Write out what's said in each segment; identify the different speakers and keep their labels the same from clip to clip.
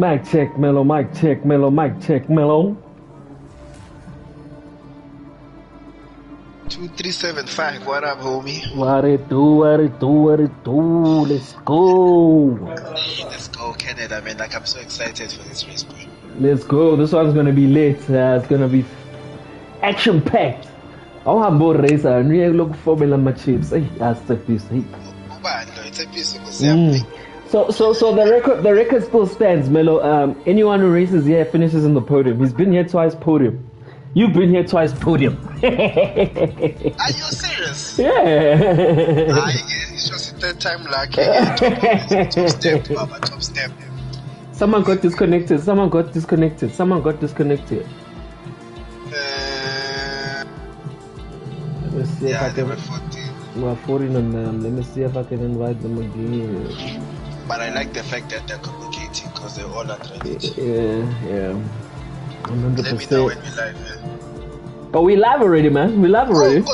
Speaker 1: Mic check, Mellow. Mic check, Mellow. Mic check, Mellow.
Speaker 2: 2375. What up, homie?
Speaker 1: What it do? Let's go.
Speaker 2: Hey, let's go, Canada, man. Like, I'm so excited for this race, boy.
Speaker 1: Let's go. This one's gonna be lit. It's gonna be action packed. I'll have more race. I really look for my chips. Hey, that's the piece. Hey.
Speaker 2: It's a piece of
Speaker 1: So the record still stands, Melo. Anyone who races here finishes in the podium. He's been here twice, podium. You've been here twice, podium.
Speaker 2: Are you serious?
Speaker 1: Yeah.
Speaker 2: It's just the third time lucky. Top step.
Speaker 1: Someone got disconnected. Let me see if I
Speaker 2: They
Speaker 1: can.
Speaker 2: were 14.
Speaker 1: We're 14 on them. Let me see if I can invite them again.
Speaker 2: But I like the fact that they're communicating because they're all athletes.
Speaker 1: Yeah. 100%.
Speaker 2: Let me know when we live, man.
Speaker 1: But we live already, man. We live already.
Speaker 2: It's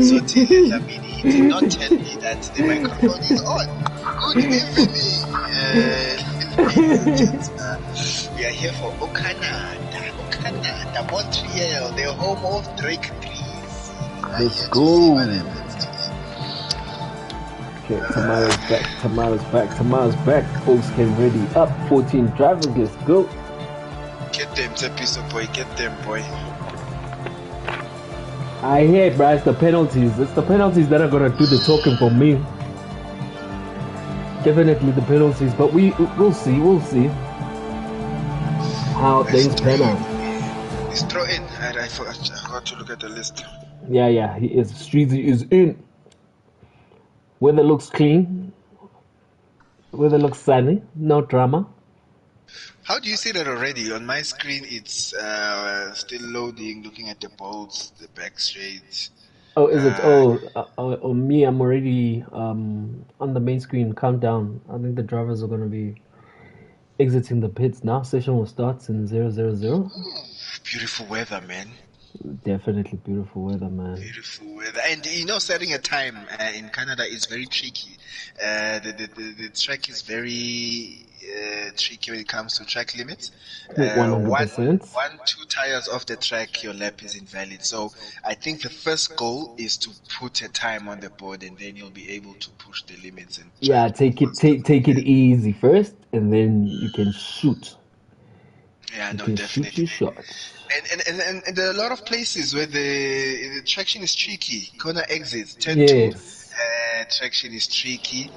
Speaker 2: so tedious. I mean, he did not tell me that the microphone is on. Good evening. We are here for Canada, Montreal, the home of Drake trees.
Speaker 1: Let's go. Okay, Tamara's back. Folks, get ready. Up 14 drivers. Let's go.
Speaker 2: Get them, Tepiso boy. Get them, boy.
Speaker 1: I hear it, bro. It's the penalties. It's the penalties that are gonna do the talking for me. Definitely the penalties, but we'll see. We'll see how things pan out.
Speaker 2: He's throwing. I forgot to look at the list.
Speaker 1: Yeah. He is. Streezy is in. Weather looks clean. Weather looks sunny. No drama.
Speaker 2: How do you see that already? On my screen, it's still loading, looking at the bolts, the back straight.
Speaker 1: Oh, is it? On me, I'm already on the main screen. Countdown. I think the drivers are going to be exiting the pits now. Session will start in 000.
Speaker 2: Beautiful weather, man.
Speaker 1: Definitely beautiful weather, man.
Speaker 2: Beautiful weather. And setting a time in Canada is very tricky. The track is very tricky when it comes to track limits.
Speaker 1: 100%.
Speaker 2: 2 tires off the track, your lap is invalid. So I think the first goal is to put a time on the board, and then you'll be able to push the limits. And
Speaker 1: take it easy first, and then you can shoot.
Speaker 2: Yeah,
Speaker 1: you
Speaker 2: no,
Speaker 1: can
Speaker 2: definitely.
Speaker 1: Shoot your shots.
Speaker 2: And there are a lot of places where the traction is tricky. Corner exits, turn
Speaker 1: Yes.
Speaker 2: 2, traction is tricky.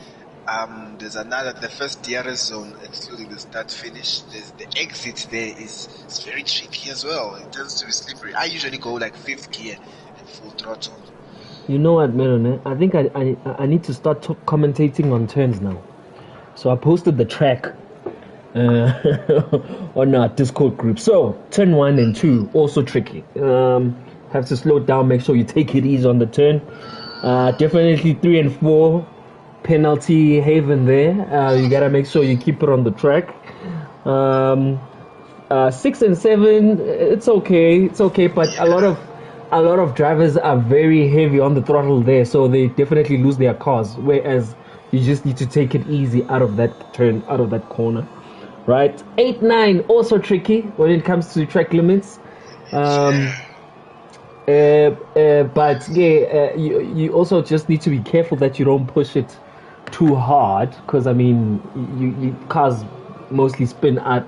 Speaker 2: There's the first DRS zone, excluding the start finish. There's the exit there is very tricky as well. It tends to be slippery. I usually go like 5th gear and full throttle.
Speaker 1: You know what, Melon? I think I need to start commentating on turns now. So I posted the track on our Discord group. So turn 1 and 2 also tricky. Have to slow down. Make sure you take it easy on the turn. Definitely 3 and 4 penalty haven there. You gotta make sure you keep it on the track. 6 and 7, it's okay, but a lot of drivers are very heavy on the throttle there, so they definitely lose their cars. Whereas you just need to take it easy out of that turn, out of that corner, right? 8, 9 also tricky when it comes to track limits. But you also just need to be careful that you don't push it too hard, because I mean, you cars mostly spin out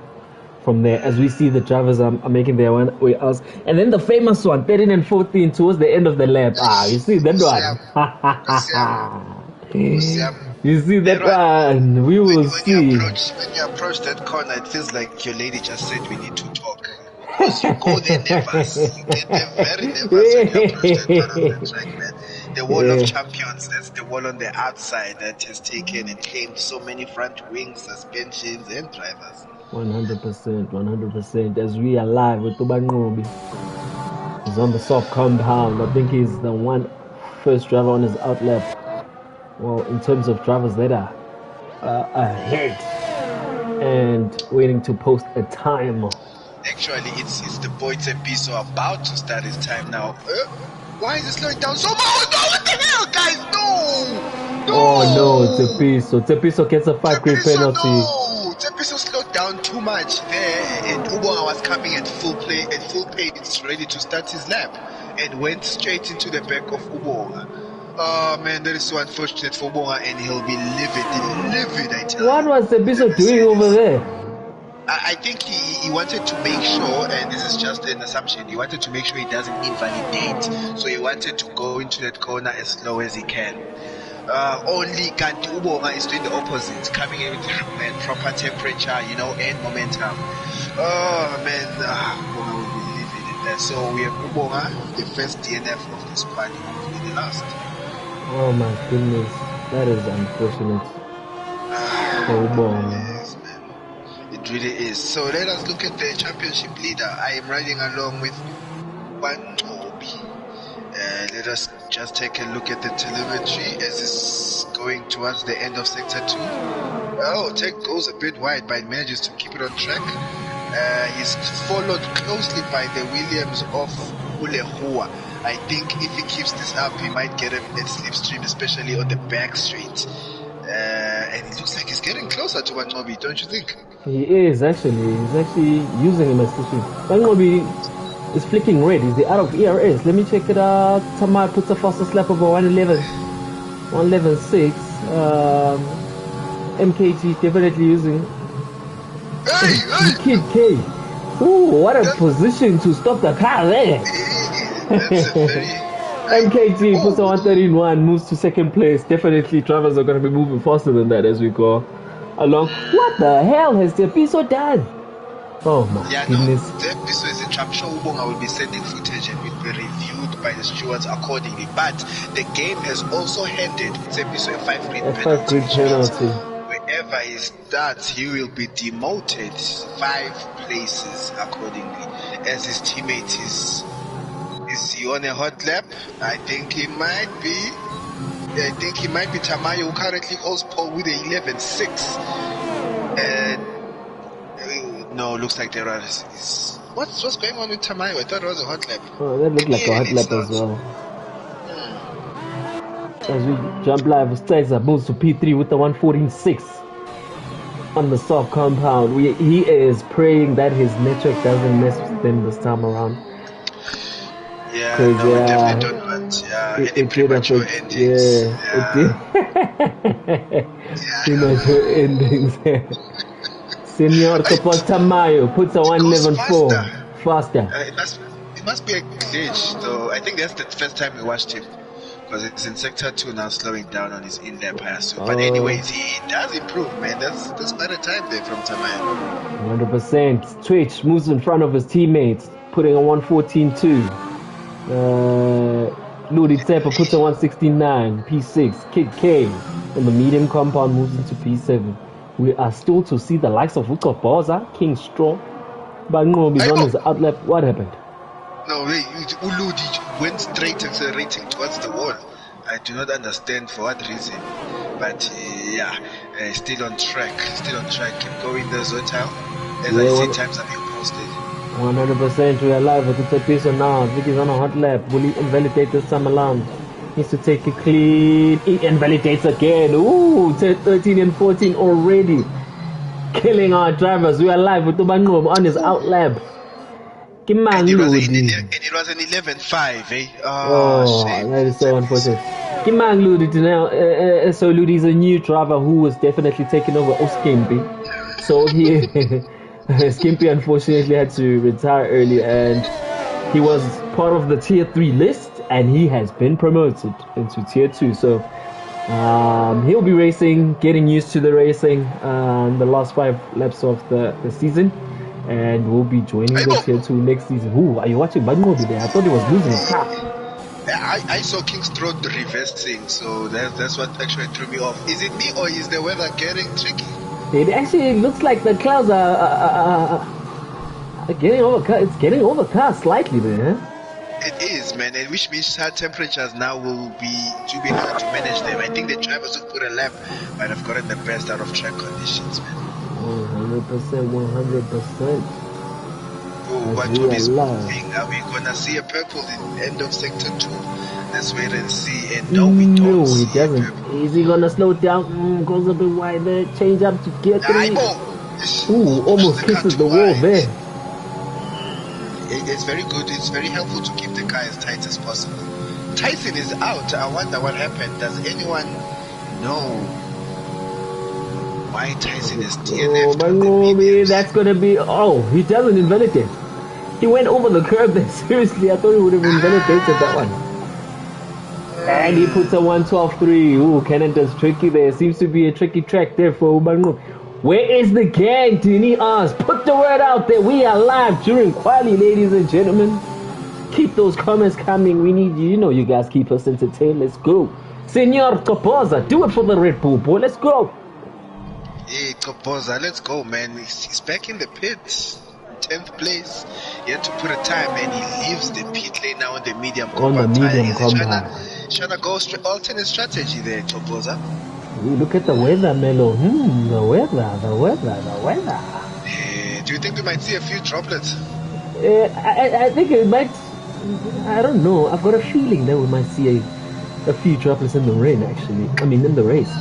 Speaker 1: from there, as we see the drivers are making their way out. And then the famous one, 13 and 14 towards the end of the lap. You see that one? You see that one? We will see.
Speaker 2: When you approach that corner, it feels like your lady just said we need to talk. Because you go there nervous. You get there very nervous when you approach that part of the track, man. The wall of champions, that's the wall on the outside that has taken and claimed so many front wings, suspensions, and drivers.
Speaker 1: 100%. As we are live with Tubangobi, he's on the soft compound. I think he's the first driver on his out lap. Well, in terms of drivers that are ahead and waiting to post a time.
Speaker 2: Actually, it's the boy Tepiso about to start his time now. Why is it slowing down so much? No, what the hell, guys? No!
Speaker 1: Oh no,
Speaker 2: No!
Speaker 1: Tepiso. Tepiso gets a 5-grade
Speaker 2: Tepiso,
Speaker 1: penalty.
Speaker 2: no! Tepiso slowed down too much there, and Ubonga was coming at full pace, ready to start his lap, and went straight into the back of Ubonga. Oh man, that is so unfortunate for Ubonga, and he'll be livid, I tell you.
Speaker 1: What was Tepiso doing over there?
Speaker 2: I think he wanted to make sure, and this is just an assumption, he wanted to make sure he doesn't invalidate. So he wanted to go into that corner as slow as he can. Only Kanti Ubonga is doing the opposite, coming in with proper temperature, and momentum. Oh man, Ubonga will be living in that. So we have Ubonga, the first DNF of this party, hopefully the last.
Speaker 1: Oh my goodness, that is unfortunate. For Ubonga.
Speaker 2: It really is. So let us look at the championship leader. I am riding along with Bangobi. Let us just take a look at the telemetry as it's going towards the end of sector 2. Oh, Tech goes a bit wide, but manages to keep it on track. He's followed closely by the Williams of Ulehua. I think if he keeps this up, he might get him at slipstream, especially on the back straight. And it looks like he's getting closer to Bangobi, don't you think?
Speaker 1: He is actually. He's actually using him as slipstream. Bangobi is flicking red. Is he out of ERS? Let me check it out. Tamar puts a fastest lap over 111.6. MKG definitely using.
Speaker 2: Hey!
Speaker 1: Kid K. Ooh, what a position to stop the car there.
Speaker 2: That's a very...
Speaker 1: MKG puts a 113.1, moves to second place. Definitely drivers are going to be moving faster than that as we go along. What the hell has Tepiso done? Oh my goodness.
Speaker 2: No, Tepiso is a trap. Sure, Ubonga will be sending footage and will be reviewed by the stewards accordingly. But the game has also handed Tepiso a 5-grade penalty. Wherever he starts, he will be demoted 5 places accordingly. As his teammate is he on a hot lap? I think he might be. Tamayo, who currently holds pole with a 11.6. No, looks like there are. What's going on with Tamayo? I thought it was a hot lap.
Speaker 1: Oh, that looked like a hot lap as well. As we jump live, Stizer moves to P3 with the 114.6 on the soft compound. He is praying that his network doesn't mess with them this time around.
Speaker 2: Yeah, no, we definitely don't want any premature endings.
Speaker 1: It did. Premature endings. Senor Tamayo puts a 111.4 faster.
Speaker 2: It must be a glitch, though. I think that's the first time we watched him. Because it's in sector 2 now, slowing down on his in-lap, I assume. But anyways, he does improve, man. That's quite a time there from Tamayo.
Speaker 1: 100%. Twitch moves in front of his teammates, putting a 114.2. Ludi Tepa puts a 169. P6. Kid K in the medium compound moves into P7. We are still to see the likes of Uko Boza, King Straw. Bangobi on his outlap. What happened?
Speaker 2: No, Uludi went straight accelerating towards the wall. I do not understand for what reason. But still on track. Keep going there, Zotal. As I see, times are being posted.
Speaker 1: 100%. We are live with the Tepiso now. Vicky's on a hot lap. Will he invalidate this time around? Needs to take it clean. He invalidates again. Ooh, 13 and 14 already. Killing our drivers. We are live with the Bangob on his outlap.
Speaker 2: And it was an 11.5, eh? Oh, shame.
Speaker 1: That is so unfortunate. Kimang Ludi now. So Ludi is a new driver who was definitely taking over Oskimpy. So he, Skimpy unfortunately had to retire early, and he was part of the tier 3 list, and he has been promoted into tier 2. So he'll be racing, getting used to the racing the last 5 laps of the season. And we'll be joining the tier 2 next season. Who are you watching Bangobi there? I thought he was losing his car.
Speaker 2: I saw King's Road reversing, so that's what actually threw me off. Is it me or is the weather getting tricky?
Speaker 1: It actually looks like the clouds are getting overcast. It's getting overcast slightly there. Huh?
Speaker 2: It is, man, and which means our temperatures now will be hard to manage them. I think the drivers who put a lap might have gotten the best out of track conditions, man.
Speaker 1: 100%.
Speaker 2: Oh what Toby's moving. Are we gonna see a purple in the end of sector 2? Let's wait and see. And no, we don't.
Speaker 1: No, he doesn't. Is he gonna slow down? Goes a bit wider. Change up to gear 3. Ooh, almost kisses the wall there.
Speaker 2: It's very good. It's very helpful to keep the car as tight as possible. Tyson is out. I wonder what happened. Does anyone know why Tyson is DNF'd?
Speaker 1: Oh, that's gonna be. Oh, he doesn't invalidate. He went over the curb there. Seriously, I thought he would have invalidated that one. And he puts a 112.3. Ooh, Canada's tricky there. Seems to be a tricky track there for Ubango. Where is the gang? Dini asks. Put the word out there. We are live during quali, ladies and gentlemen. Keep those comments coming. We need you. You know, you guys keep us entertained. Let's go. Senor Copoza, do it for the Red Bull, boy. Let's go.
Speaker 2: Hey, Copoza, let's go, man. He's back in the pit. 10th place. He had to put a time, and he leaves the pit lane now on the medium compound. Trying to go alternate strategy there, Copoza.
Speaker 1: Look at the weather, Melo. The weather.
Speaker 2: Do you think we might see a few droplets?
Speaker 1: I think it might. I don't know. I've got a feeling that we might see a few droplets in the rain, actually. I mean, in the race.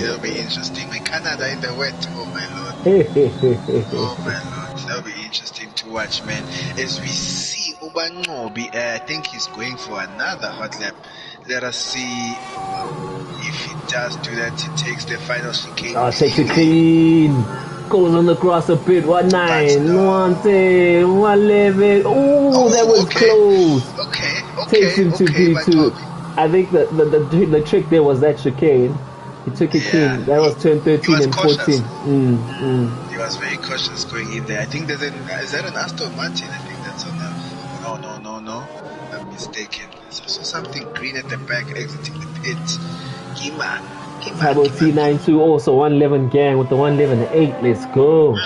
Speaker 2: That'll be interesting. With Canada in the wet, oh my lord. Oh my lord. That'll be interesting to watch, man. As we see Ubanqobi, I think he's going for another hot lap. Let us see if he does do that. He takes the final chicane.
Speaker 1: Oh, takes it clean. Goes on the grass a bit. 1-9, 1-10, 1-11. Oh, that was close.
Speaker 2: Okay.
Speaker 1: Takes him to B2. I think the trick there was that chicane. He took it clean. That was turn 13 and 14.
Speaker 2: He was very cautious going in there. I think is that an Aston Martin? I think that's on that. No. I'm mistaken. So something green at the back exiting the pit. Gima.
Speaker 1: Tabo T92 also 111 gang with the 111.8. Let's go.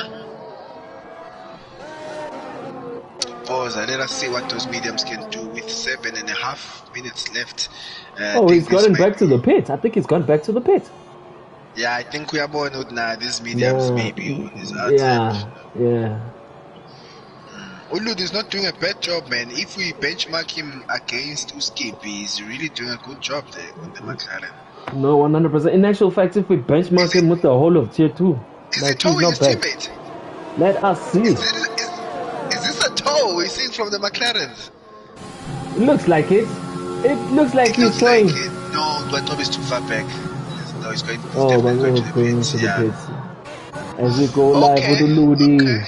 Speaker 2: Pause. Let us see what those mediums can do with 7.5 minutes left.
Speaker 1: He's gotten back to the pit. I think he's gone back to the pit.
Speaker 2: Yeah, I think we are born with now. These mediums maybe on his
Speaker 1: outside. Yeah.
Speaker 2: Ulud is not doing a bad job, man. If we benchmark him against Uskipi, he's really doing a good job there on the McLaren.
Speaker 1: No, 100%. In actual fact, if we benchmark him with the whole of tier 2,
Speaker 2: is he towing his teammate?
Speaker 1: Let us see.
Speaker 2: Is this a tow we're seeing from the McLarens?
Speaker 1: It looks like it. It looks like he's trying.
Speaker 2: No, but Toby's too far back. No, he's going.
Speaker 1: Going to the pits. As we go live with Uludi. Okay.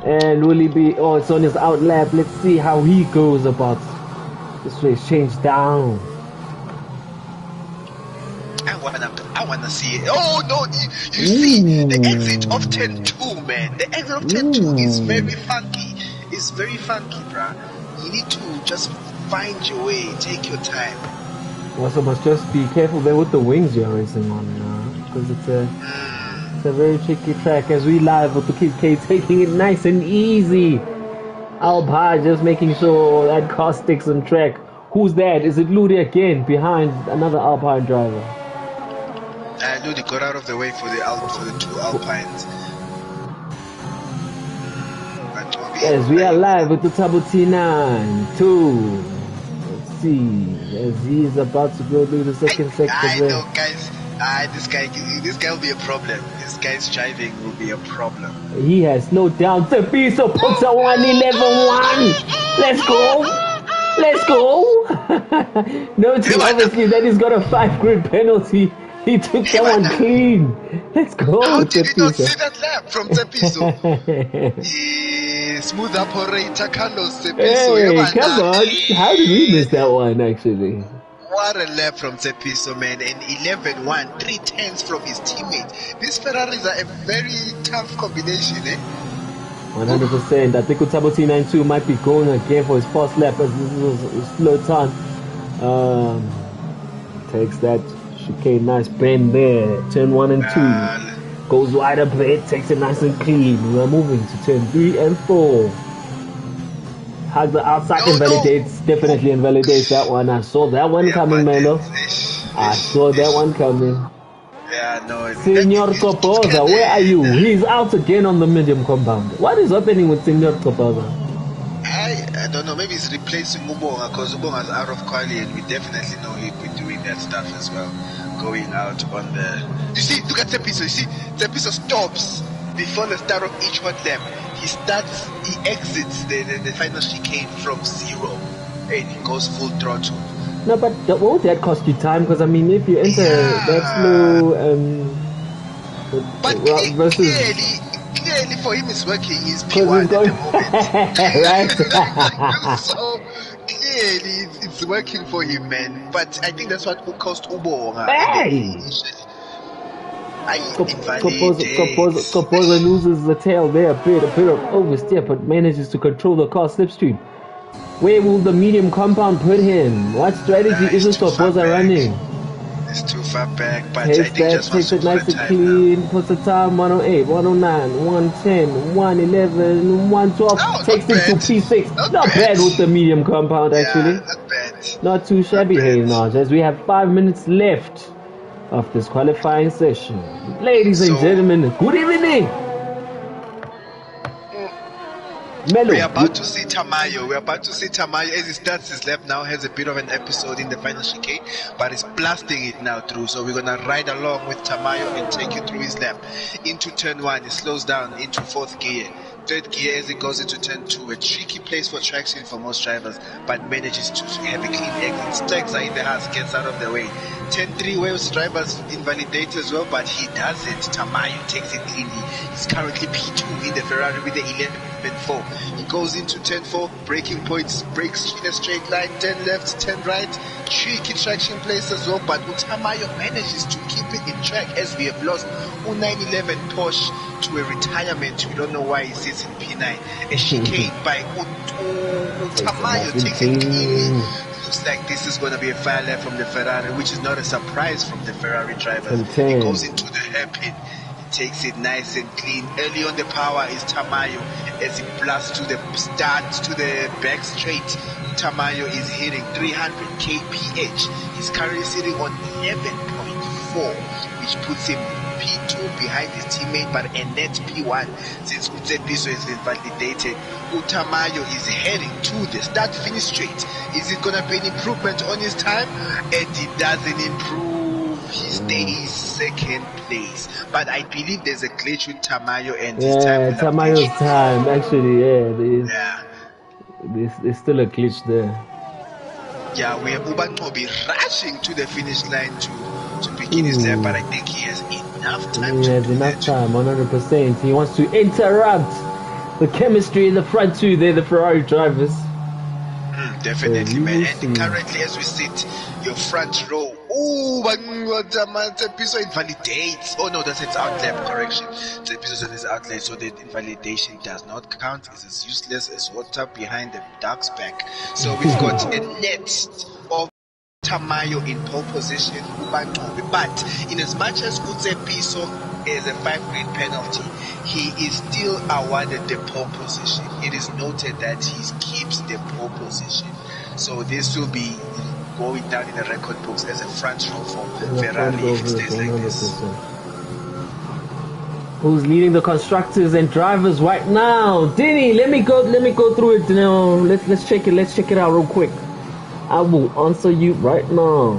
Speaker 1: And will he be? Oh, it's on his out lap. Let's see how he goes about this race. Change down.
Speaker 2: I wanna see it. Oh no! You see the exit of 10-2, man. The exit of 10-2 is very funky. It's very funky, bruh. You need to just find your way. Take your time.
Speaker 1: Also, must just be careful there with the wings you're racing on, because it's a very tricky track. As we live with the Kid K, taking it nice and easy. Alpine just making sure that car sticks on track. Who's that? Is it Ludi again behind another Alpine driver?
Speaker 2: Ludi got out of the way for the two Alpines.
Speaker 1: As we are live with the Tabo T92. Let's see. As he is about to go through the second sector.
Speaker 2: I know, guys. This guy will be a problem. This guy's driving will be a problem.
Speaker 1: He has slowed down. Tepiso puts a 111.1. Let's go. Notice obviously that he's got a 5-grid penalty. He took that one clean. Let's go.
Speaker 2: How did you not see that lap from Tepiso? Smooth operator Carlos Tepiso.
Speaker 1: Hey, come on. How did we miss that one actually?
Speaker 2: What a lap from Tepiso, man. And 11.1, 3/10 from his teammate. These Ferraris are a very tough combination,
Speaker 1: 100%. I think Utabo T92 might be going again for his first lap as this was a slow time. Takes that chicane, nice bend there. Turn 1 and 2. Goes wide a bit, takes it nice and clean. We are moving to turn 3 and 4. How the outside invalidates, definitely invalidates that one. I saw that one coming, Melo. I saw that one coming.
Speaker 2: Yeah, no.
Speaker 1: Senor Topoza, where are you? He's out again on the medium compound. What is happening with Senor Topoza?
Speaker 2: I don't know. Maybe he's replacing Ubonga because Ubonga's out of quality, and we definitely know he'd be doing that stuff as well. Going out on the. You see, look at Tepiso. You see, Tepiso stops before the start of each hot lap. He exits the final chicane from 0, and he goes full throttle.
Speaker 1: No, but won't that cost you time? Because I mean, if you enter that slow,
Speaker 2: but
Speaker 1: versus
Speaker 2: clearly for him it's working. He's P1 at the moment,
Speaker 1: right?
Speaker 2: So clearly it's working for him, man. But I think that's what cost Ubonga.
Speaker 1: Hey! Kopoza loses the tail there, a bit of oversteer, but manages to control the car slipstream. Where will the medium compound put him? What strategy is this Kopoza running?
Speaker 2: It's too far back, but
Speaker 1: takes
Speaker 2: I think just
Speaker 1: takes it nice and clean, now. Puts the time 108, 109, 110, 111, 112, takes it to P6. Not bad with the medium compound, actually.
Speaker 2: Not bad.
Speaker 1: Not too shabby, hey, Naj, as we have 5 minutes left of this qualifying session. Ladies and gentlemen, good evening.
Speaker 2: We're about to see Tamayo. As he starts his lap now, has a bit of an episode in the final chicane, but he's blasting it now through. So we're gonna ride along with Tamayo and take you through his lap. Into turn 1, he slows down into 4th gear. 3rd gear as it goes into turn 2, a tricky place for traction for most drivers, but manages to have a clean exit. Stacks are in the house, gets out of the way. Turn 3 Wales drivers invalidate as well, but he does it. Tamayo takes it cleanly. He's currently P2 in the Ferrari with the 11.4. He goes into turn 4, braking points, brakes in a straight line, turn left, turn right. Tricky traction place as well, but Tamayo manages to keep it in track as we have lost 911 Porsche to a retirement. We don't know why he sits in P9. A chicane by Tamayo takes it cleanly. Looks like this is going to be a fire lap from the Ferrari, which is not a surprise from the Ferrari drivers. He goes into the hairpin. He takes it nice and clean. Early on the power is Tamayo as he blasts to the start to the back straight. Tamayo is hitting 300 kph. He's currently sitting on 11.4, which puts him P2 behind his teammate, but a net P1 since Utsepiso is invalidated. Tamayo is heading to the start-finish straight. Is it going to be an improvement on his time? And he doesn't improve. He stays 2nd place. But I believe there's a glitch with Tamayo and his time.
Speaker 1: Tamayo's time, actually, there's still a glitch there.
Speaker 2: Yeah, we have Ubanqobi rushing to the finish line to begin his lap, but I think he has enough time.
Speaker 1: He has enough time, 100%. He wants to interrupt the chemistry in the front two. They're the Ferrari drivers.
Speaker 2: Definitely, man. And currently, as we sit, your front row. Tepiso invalidates. Oh no, that's its outlap. Correction. Tepiso said his outlet, so the invalidation does not count. It's as useless as water behind the duck's back. So we've got a net of Tamayo in pole position, but in as much as Utsepiso is a 5-grid penalty, he is still awarded the pole position. It is noted that he keeps the pole position, so this will be going down in the record books as a front row for Ferrari if it stays like this.
Speaker 1: Who's leading the constructors and drivers right now? Denny, let me go through it now. Let's check it out real quick. I will answer you right now.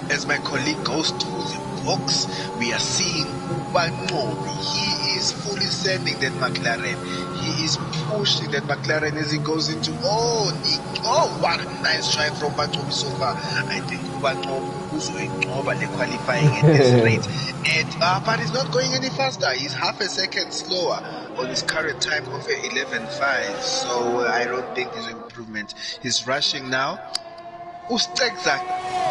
Speaker 2: As my colleague goes to the box, we are seeing Ubanobi. He is fully sending that McLaren. He is pushing that McLaren as he goes into what a nice try from Ubanobi so far. I think Ubanobi is over the qualifying at this rate. And but he's not going any faster. He's half a second slower on his current time of 11.5. So I don't think there's an improvement. He's rushing now. Ustegza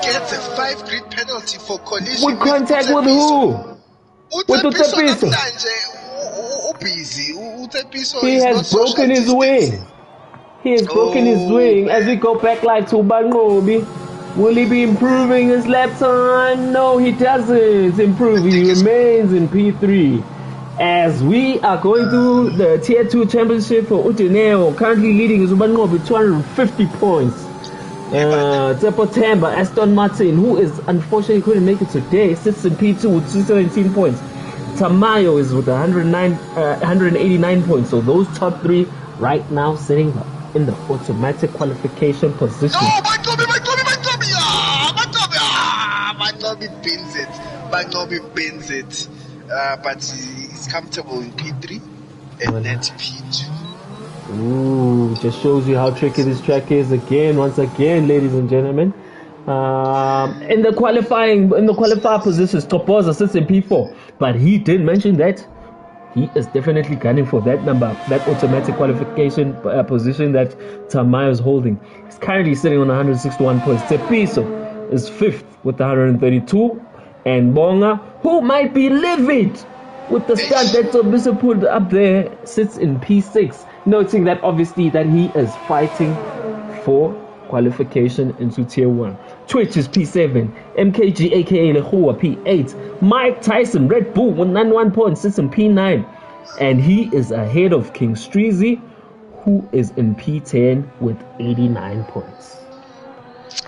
Speaker 2: gets a 5-grid penalty for collision.
Speaker 1: With contact with who? With Utsepiso. He has broken his wing. He has broken his wing. As we go back live to Ubanobi, will he be improving his lap time? No, he doesn't improve. He remains in P3. As we are going through the Tier 2 championship for Uteneo, currently leading is Ubanobi with 250 points. September, Aston Martin, who is unfortunately couldn't make it today, sits in P2 with 217 points. Tamayo is with 189 points. So those top three right now sitting in the automatic qualification position.
Speaker 2: No, my Tommy, bins it. But he's comfortable in P3 and net P2.
Speaker 1: Ooh, just shows you how tricky this track is once again, ladies and gentlemen. In the qualifier positions, Topoza sits in P4, but he did mention that he is definitely gunning for that automatic qualification position that Tamayo is holding. He's currently sitting on 161 points. Tepiso is 5th with 132, and Bonga, who might be livid with the start that Topiso put up there, sits in P6, noting that obviously that he is fighting for qualification into Tier 1. Twitch is P7, MKG aka Lehua P8, Mike Tyson, Red Bull with 91 points, sits in P9, and he is ahead of King Streezy, who is in P10 with 89 points.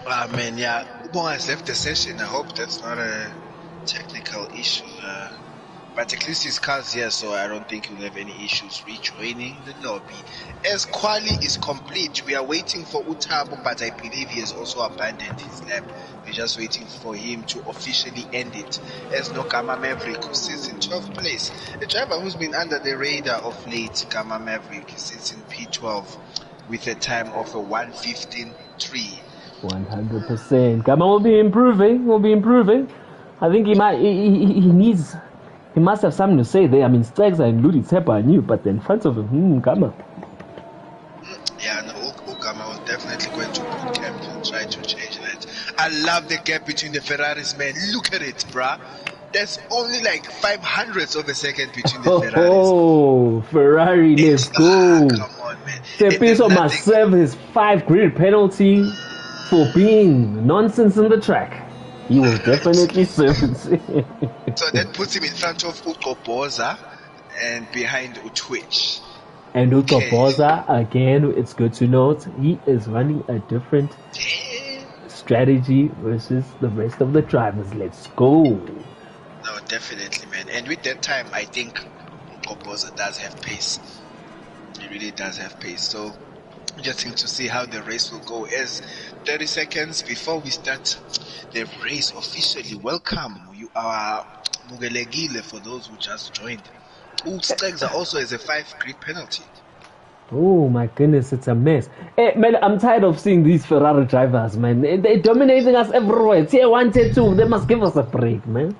Speaker 2: Man, yeah, Ubon has left the session. I hope that's not a technical issue. But at least his car's here, so I don't think he'll have any issues rejoining the lobby. As Quali is complete, we are waiting for Utabo, but I believe he has also abandoned his lap. We're just waiting for him to officially end it. As Gama Maverick, who sits in 12th place. A driver who's been under the radar of late, Gama Maverick, sits in P12 with a time of a 1:15.3.
Speaker 1: 100%. Gama will be improving. I think he must have something to say there. I mean, strikes are in Ludi Tepa I knew, but in front of him, Gama.
Speaker 2: Yeah, no, Gama was definitely going to boot camp and try to change that. I love the gap between the Ferraris, man. Look at it, bruh. There's only like 500ths of a second between the Ferraris.
Speaker 1: Oh, Ferrari, let's go.
Speaker 2: Come on, man.
Speaker 1: Tepiso must serve his 5-grid penalty for being nonsense in the track. He will definitely serve it.
Speaker 2: So that puts him in front of Ukoboza and behind Utwitch.
Speaker 1: And Ukoboza, again, it's good to note, he is running a different strategy versus the rest of the drivers. Let's go.
Speaker 2: No, definitely, man. And with that time, I think Ukoboza does have pace. He really does have pace. So interesting to see how the race will go. As 30 seconds before we start the race officially, welcome. You are Mugelegile for those who just joined. Stegs also has a 5-grid penalty.
Speaker 1: Oh my goodness, it's a mess. Hey, man, I'm tired of seeing these Ferrari drivers, man. They're dominating us everywhere. Tier 1, Tier 2, they must give us a break, man.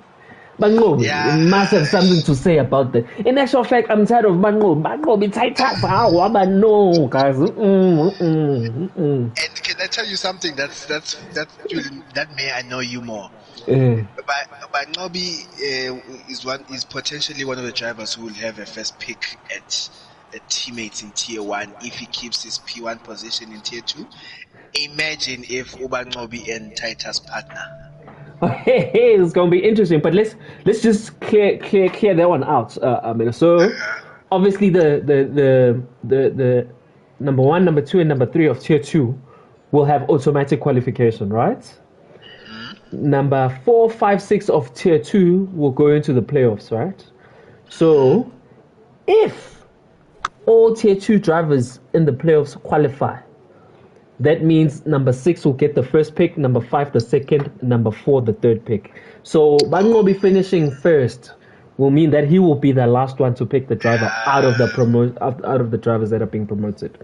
Speaker 1: Bango must have something to say about that. In actual fact, I'm tired of Bango be tight up. No, guys.
Speaker 2: And can I tell you something that may annoy you more? But Nobi is potentially one of the drivers who will have a first pick at teammates in Tier 1 if he keeps his P1 position in Tier 2. Imagine if Ubanobi and Titus partner.
Speaker 1: Hey, it's gonna be interesting, but let's just clear that one out. So obviously the number 1, number 2, and number 3 of Tier 2 will have automatic qualification, right? Number 4, 5, 6 of Tier 2 will go into the playoffs, right? So if all Tier 2 drivers in the playoffs qualify, that means number 6 will get the first pick, number 5 the second, number 4 the third pick. So Bang will be finishing first will mean that he will be the last one to pick the driver out of the drivers that are being promoted.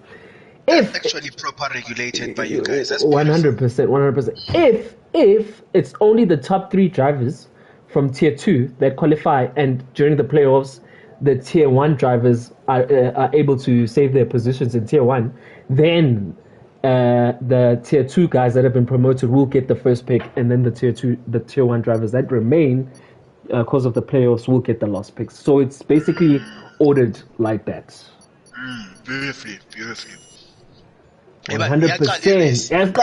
Speaker 2: That's actually proper regulated by you guys. That's
Speaker 1: 100%. If it's only the top 3 drivers from Tier 2 that qualify, and during the playoffs the Tier 1 drivers are able to save their positions in Tier 1, then the Tier 2 guys that have been promoted will get the first pick, and then the Tier 1 drivers that remain because of the playoffs will get the last picks. So it's basically ordered like that.
Speaker 2: Beautifully.
Speaker 1: 100%.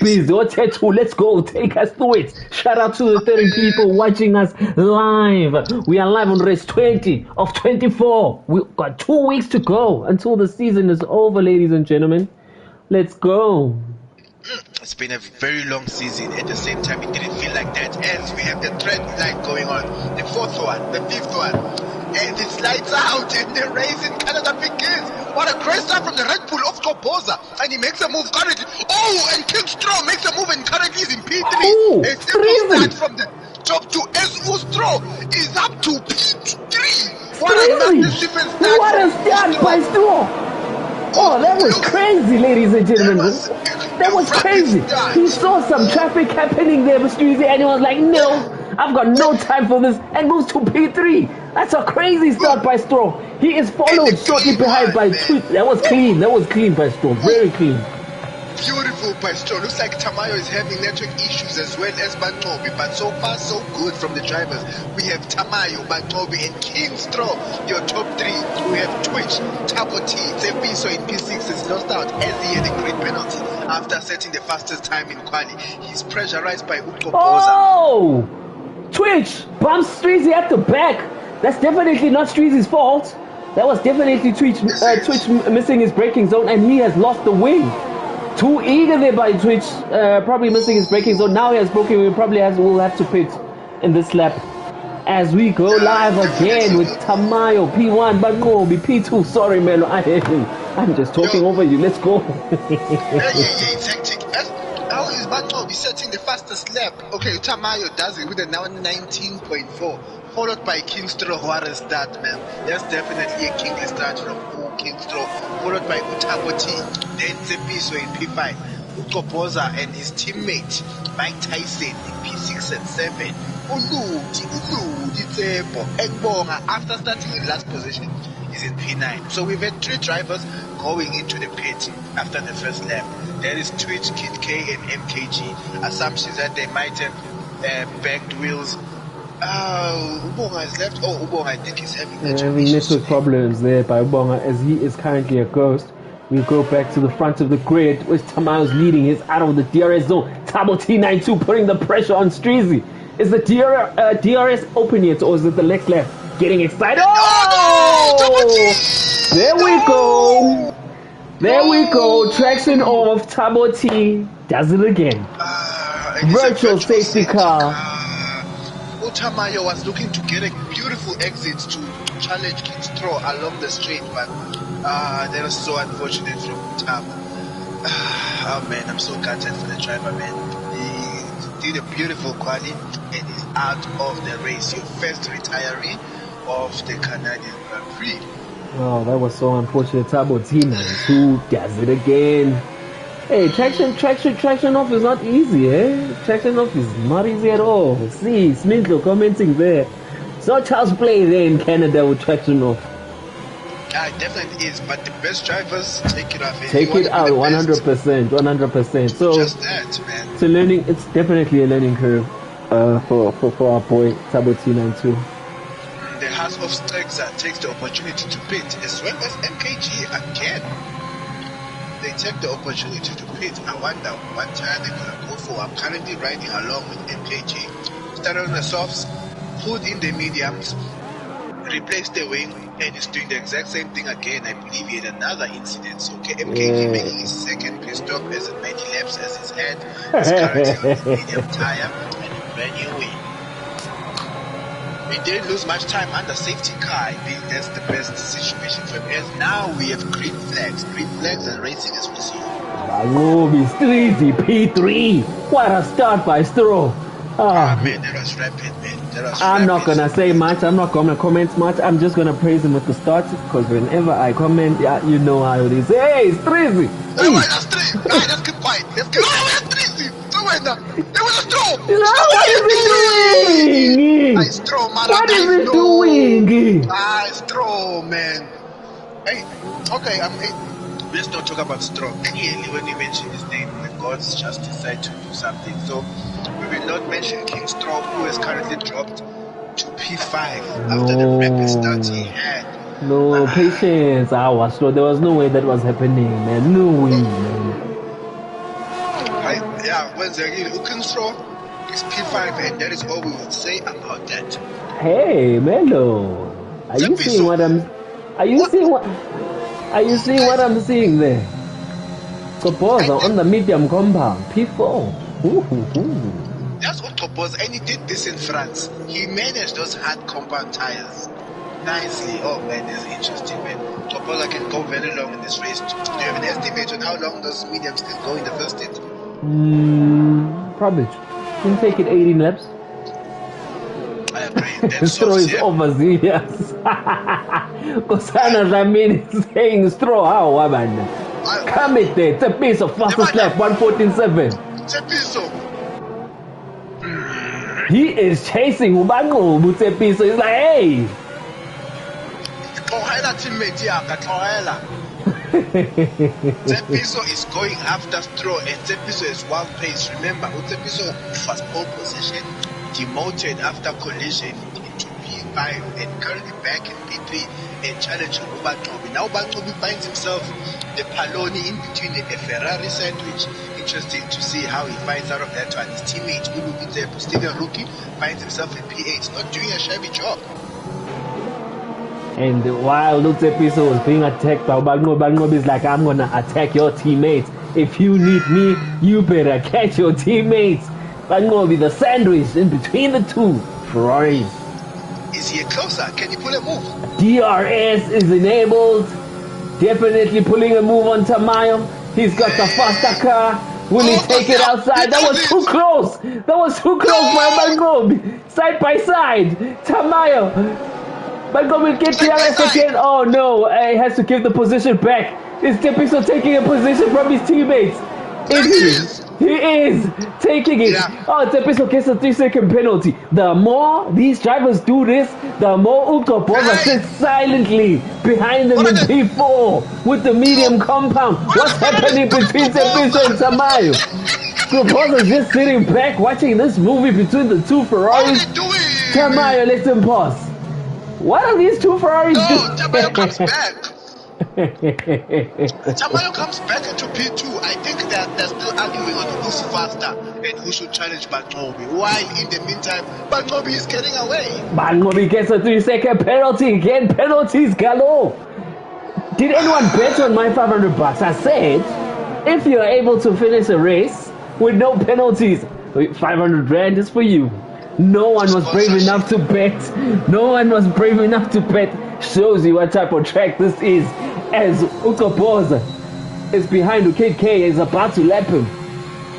Speaker 1: Please, let's go. Take us through it. Shout out to the 30 people watching us live. We are live on race 20 of 24. We've got 2 weeks to go until the season is over, ladies and gentlemen. Let's go.
Speaker 2: It's been a very long season. At the same time, it didn't feel like that. As we have the thread line going on, the fourth one, the fifth one, and it's lights out, and the race in Canada begins. What a great start from the Red Bull of Koboza, and he makes a move currently. Oh, and King Stroh makes a move, and currently is in P3.
Speaker 1: Oh,
Speaker 2: a simple start from the top to S. Stroh is up to P3. What a magnificent start!
Speaker 1: What a start by Stroh! Oh, that was crazy, ladies and gentlemen. That was crazy. He saw some traffic happening there, Mr. Streezy, and he was like, no, I've got no time for this, and moves to P3. That's a crazy start by Stroh. He is followed shortly behind by Tweet. That was clean. That was clean by Stroh. Very clean.
Speaker 2: Beautiful by Stroh. Looks like Tamayo is having network issues as well as Bantobi, but so far so good from the drivers. We have Tamayo, Bantobi, and King Stroh, your top three. We have Twitch, Tabo T, Tsepiso in P6 is lost out as he had a great penalty after setting the fastest time in quali. He's pressurized by Uko Boza.
Speaker 1: Oh! Twitch bumps Streezy at the back. That's definitely not Streezy's fault. That was definitely Twitch missing his braking zone, and he has lost the wing. Too eager there by Twitch, probably missing his braking zone. Now he has broken. Will have to pit in this lap as we go live again with Tamayo P1, but no, be P2. Sorry, man, I'm just talking over you. Let's go.
Speaker 2: It's hectic. How is Bantobi setting the fastest lap? Okay, Tamayo does it with a now 19.4. Followed by King Stroh. What a start, man. That's definitely a kingly start from King Stroh. Followed by Utabo T, then Tsepiso in P5. Ukoboza and his teammate Mike Tyson in P6 and 7. Uludi Tsebo, Ekbonga, after starting in last position, is in P9. So we've had three drivers going into the pit after the first lap. There is Twitch, Kid K, and MKG. Assumptions that they might have backed wheels. Ubonga is left. Oh, Ubonga, I think he's having
Speaker 1: network problems there by Ubonga as he is currently a ghost. We go back to the front of the grid with Tamayo's leading. He's out of the DRS zone. Tabo T92 putting the pressure on Streezy. Is the DRS open yet, or is it the next lap? Getting excited. Oh! There we go. There we go. Traction off. Tabo T does it again. Virtual safety car.
Speaker 2: Tamayo was looking to get a beautiful exit to challenge King Stroh along the straight, but that was so unfortunate from Tamo. Oh man, I'm so gutted for the driver, man. He did a beautiful quali and he's out of the race. Your first retiree of the Canadian Grand Prix.
Speaker 1: Oh, that was so unfortunate. Tabo T92 does it again. Hey, traction off is not easy, eh? Traction off is not easy at all. See, Smithlow commenting there. It's not child's play there in Canada with traction off.
Speaker 2: It definitely is, but the best drivers take it off.
Speaker 1: Take it out, 100%. So,
Speaker 2: just that, man.
Speaker 1: It's definitely a learning curve for our boy Tabo T92.
Speaker 2: The House of Stegza takes the opportunity to pit, as well as MKG again. They take the opportunity to pit. I wonder what tire they're going to go for. I'm currently riding along with MKG. Started on the softs, put in the mediums, replaced the wing, and he's doing the exact same thing again. I believe he had another incident. So MKG making his second pit stop as many laps as he's had. He's currently on the medium tire and a brand new wing. We didn't lose much time under safety car. I think that's the best situation for him. As now we have green flags and racing is resumed.
Speaker 1: Bagobi, Streezy, P3. What a start by Stroh.
Speaker 2: Man, that was rapid, man.
Speaker 1: I'm not gonna say much. I'm not gonna comment much. I'm just gonna praise him with the start, because whenever I comment, yeah, you know how it is. Hey, Streezy.
Speaker 2: Hey, that's Streezy. Let's keep quiet. Let's get. Oh, that's Streezy. It was a Stroh.
Speaker 1: What is he doing? What is he doing?
Speaker 2: Stroh, man. Hey, okay, let's not talk about Stroh. Clearly, when you mention his name, the gods just decide to do something. So, we will not mention King Stroh, who has currently dropped to P5 after the rapid start he had.
Speaker 1: No, patience. Stroh. There was no way that was happening, man. No way, man.
Speaker 2: When King Stroh is P5, and that is all we would say about that.
Speaker 1: Hey, Melo, are you seeing what I'm seeing there? Topoza on the medium compound. P4.
Speaker 2: That's what Topoza, and he did this in France. He managed those hard compound tires nicely. Oh man, this is interesting, man. Topoza can go very long in this race. Do you have an estimate on how long those mediums can go in the first stint?
Speaker 1: Probably. Can take it 18 laps.
Speaker 2: I agree. Then
Speaker 1: Straw is overzealous. Kosana Zamini is saying straw. How, man? Come it there. It's a piece of fastest lap, 1:14.7.
Speaker 2: Tsepiso.
Speaker 1: He is chasing Ubango. Tsepiso is like, hey.
Speaker 2: Tsepiso is going after Straw, and Tsepiso is one pace. Remember, Tsepiso was pole position, demoted after collision into P5, and currently back in P3 and challenging Ubantobi. Now Ubantobi finds himself the Paloni in between a Ferrari sandwich. Interesting to see how he finds out of that one. His teammate Ulu Bitsepo, still a rookie, finds himself in P8, not doing a shabby job.
Speaker 1: And while Lutzepiso was being attacked by Bagno is like, I'm gonna attack your teammates. If you need me, you better catch your teammates. Bagno be the sandwich in between the two Ferraris.
Speaker 2: Is he closer? Can he pull a move?
Speaker 1: DRS is enabled. Definitely pulling a move on Tamayo. He's got the faster car. Will he take it outside? That was too close. That was too close by Bagno. Side by side. Tamayo. Bagno will get DRS again. Oh no, he has to give the position back. Is Tepiso taking a position from his teammates? He is taking it. Yeah. Oh, Tepiso gets a 3-second penalty. The more these drivers do this, the more Utopoza sits silently behind them in P4 with the medium compound. What's happening between Tepiso and Tamayo? Utopoza just sitting back watching this movie between the two Ferraris. Tamayo, let him pause. What are these two Ferraris doing?
Speaker 2: No, Tamayo comes back. Tamayo comes back into P2. I think that they're still arguing on who's faster and who should challenge Bagnobi. While in the meantime, Bagnobi is getting away.
Speaker 1: Bagnobi gets a 3-second penalty. Again, penalties galore. Did anyone bet on my $500? I said, if you're able to finish a race with no penalties, 500 rand is for you. No one was brave enough to bet. No one was brave enough to bet. Shows you what type of track this is. As Utopoza is behind UKK, is about to lap him.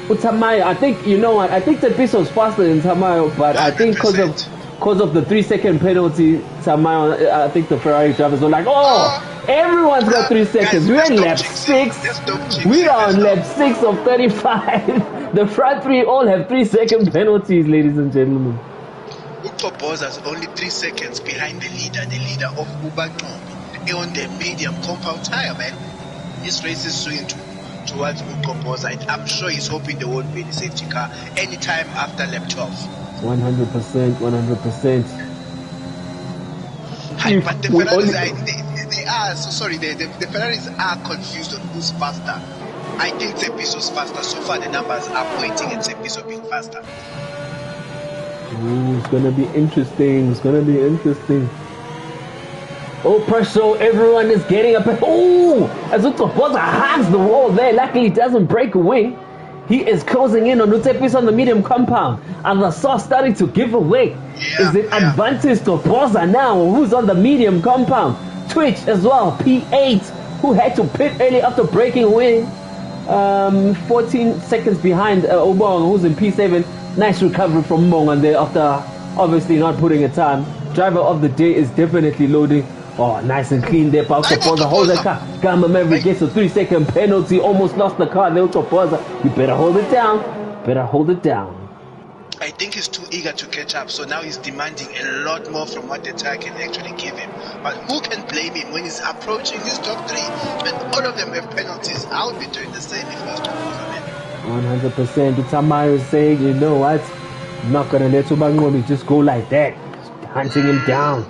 Speaker 1: Tamayo, I think, you know what, I think Tepiso is faster than Tamayo, but 100%. I think because of the 3-second penalty, Tamayo, I think the Ferrari drivers were like, oh, everyone's got 3 seconds. We're on lap 6. We are on lap 6 of 35. The front three all have 3-second penalties, ladies and gentlemen.
Speaker 2: Utopoza is only 3 seconds behind the leader of Ubagnobi on the medium compound tire, man. This race is swinging towards Utopoza, and I'm sure he's hoping there won't be any safety car anytime after lap 12.
Speaker 1: 100%.
Speaker 2: But the Ferraris, they are so sorry. The Ferraris are confused on who's faster. I think Tepiso's faster. So far, the numbers are pointing at Tepiso being faster.
Speaker 1: It's gonna be interesting. Oh, pressure! Everyone is getting up. Oh, as Utopoza hugs the wall there. Luckily, it doesn't break away. He is closing in on Tepiso on the medium compound, and the sauce starting to give away. Is it advantage to Poza now? Who's on the medium compound? Twitch as well, P8, who had to pit early after breaking away. 14 seconds behind Obong, who's in P7. Nice recovery from Mongan there after obviously not putting a time. Driver of the day is definitely loading. Oh, nice and clean there. Poza hold the car. Gamma Maverick gets a 3-second penalty. Almost lost the car. There, Poza. You better hold it down.
Speaker 2: I think he's too eager to catch up, so now he's demanding a lot more from what the tire can actually give him. But who can blame him when he's approaching his top 3 and all of them have penalties? I would be doing the same if I was Poza, man.
Speaker 1: 100%. Tamayo is saying, you know what? I'm not gonna let Ubangomi just go like that. Hunting him down.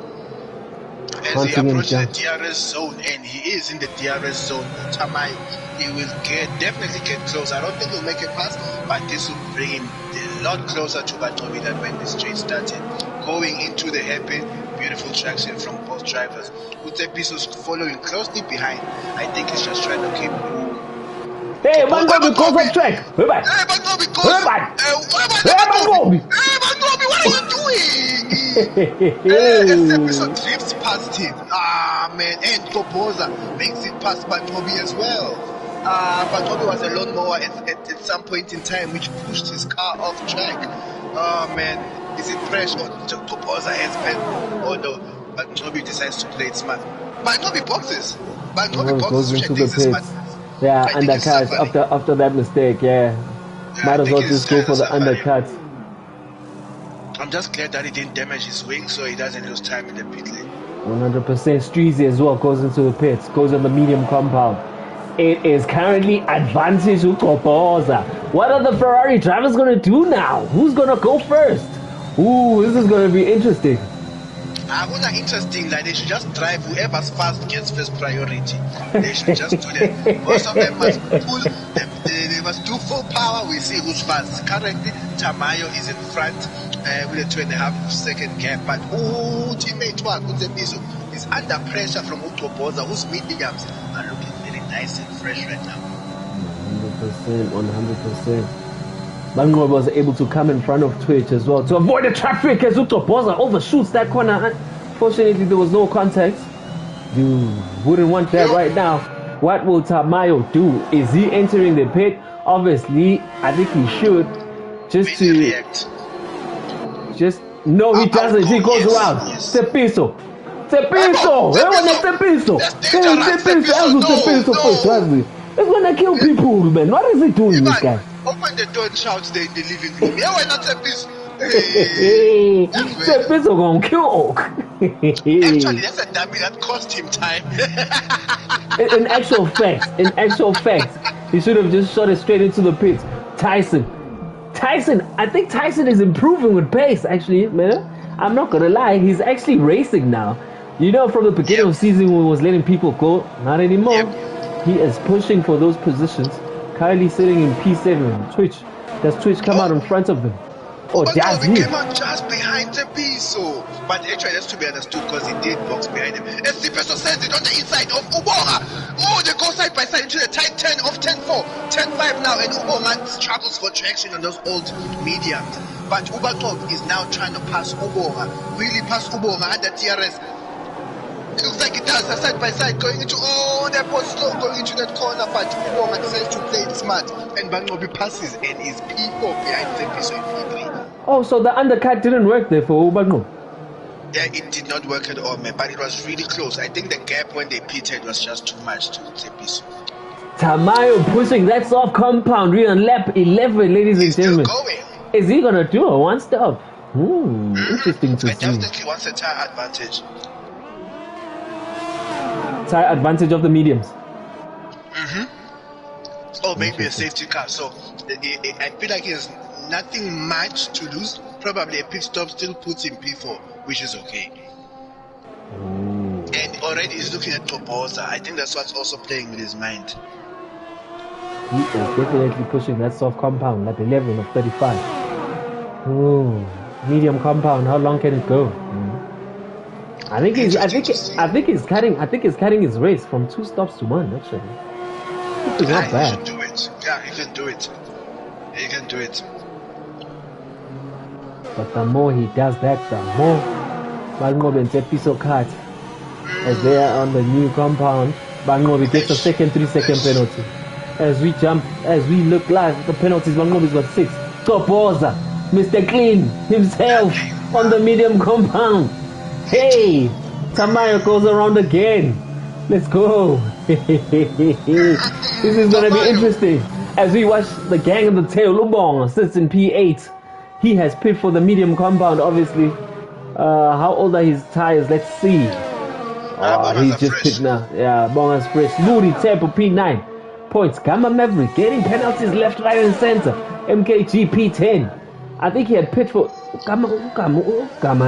Speaker 2: As he approaches the DRS zone, and he is in the DRS zone, Tamayo, he will definitely get close. I don't think he'll make it past, but this will bring him a lot closer to Batobi than when this chase started. Going into the hairpin, beautiful traction from both drivers. Utepiso's following closely behind. I think he's just trying to keep.
Speaker 1: Hey, Bangobi goes off track.
Speaker 2: Hey, Bangobi goes.
Speaker 1: Hey, Bangobi.
Speaker 2: Hey, Bangobi, what are you doing? Episode drifts past him. Ah, man. And Proposa makes it past Bangobi as well. Bangobi was a lawnmower at some point in time, which pushed his car off track. Oh, man. Is it pressure on Proposa has pen? Oh, no. Bangobi decides to play it smart. Bangobi boxes. Bangobi
Speaker 1: goes
Speaker 2: boxes,
Speaker 1: into the pits. Yeah, undercut after that mistake, yeah. Might as well just go for the undercut.
Speaker 2: I'm just glad that he didn't damage his wing so he doesn't lose time in the pit lane.
Speaker 1: 100% Streezy as well goes into the pits, goes on the medium compound. It is currently advantage Ukopoza. What are the Ferrari drivers going to do now? Who's going to go first? Ooh, this is going to be interesting.
Speaker 2: Interesting, like they should just drive whoever's fast gets first priority. They should just do that. Most of them must pull, they must do full power. We see who's fast. Currently, Tamayo is in front with a 2.5 second gap. But teammate one, Utsepiso, is under pressure from Utoboza, whose mediums are looking very nice and fresh right now.
Speaker 1: 100%. Bango was able to come in front of Twitch as well to avoid the traffic as Utoboza overshoots that corner. Unfortunately, there was no contact. You wouldn't want that right now. What will Tamayo do? Is he entering the pit? Obviously, I think he should. No, he doesn't. He goes around. Tepiso. Tepiso! It's gonna kill people, man. What is he doing, this guy?
Speaker 2: Open the door and shout in the living room. Yeah, why not Tepiso?
Speaker 1: Tepiso gonna kill.
Speaker 2: Actually, that's a dummy that cost him time.
Speaker 1: in actual fact, he should have just shot it straight into the pit. Tyson, I think Tyson is improving with pace, actually, man. I'm not gonna lie, he's actually racing now. You know, from the beginning of season when he was letting people go, not anymore. He is pushing for those positions. Currently sitting in P7. Twitch. Does Twitch come out in front of them?
Speaker 2: Or does he? Came out just behind the Tepiso. But actually, that's to be understood because he did box behind him. And Tepiso sends it on the inside of Ubonga. Oh, they go side by side into the tight turn of 10-4. 10-5 now, and Ubonga struggles for traction on those old mediums. But Ubatov is now trying to pass Ubonga. Really pass Ubonga under TRS. It looks like it does, side by side, going into, that was slow, going into that corner, but Ubonga decides to play it smart, and Bangobi passes, and is P4 behind Tepiso in P3.
Speaker 1: Oh, so the undercut didn't work there for Bangobi?
Speaker 2: Yeah, it did not work at all, man, but it was really close. I think the gap when they pitted was just too much to Tepiso.
Speaker 1: Tamayo pushing that soft compound, we're on lap 11, ladies and gentlemen.
Speaker 2: Still going.
Speaker 1: Is he gonna do a one-stop? Interesting to see.
Speaker 2: Definitely wants a tire advantage.
Speaker 1: Tire advantage of the mediums.
Speaker 2: Or maybe a safety car. So I feel like he has nothing much to lose. Probably a pit stop still puts him P4, which is okay. And already he's looking at Toboza. I think that's what's also playing with his mind.
Speaker 1: He is definitely pushing that soft compound at 11 of 35. Medium compound. How long can it go? I think he's cutting his race from 2 stops to 1. Actually, it's not bad.
Speaker 2: He should do it. Yeah, he can do it. He can do it.
Speaker 1: But the more he does that, the more Bangobi and Tepiso cut as they are on the new compound. Bangobi gets a second 3-second penalty. As we look live, the penalties, Bangobi's got 6. Toboza, Mr. Clean himself on the medium compound. Hey, Tamayo goes around again. Let's go. This is going to be interesting. As we watch the gang of the tail, Lubong sits in P8. He has pit for the medium compound, obviously. How old are his tires? Let's see. He's just pit now. Yeah, Bonga's fresh. Moody Tempo P9. Points. Gamma Maverick getting penalties left, right, and center. MKG P10. I think he had pit for Gamma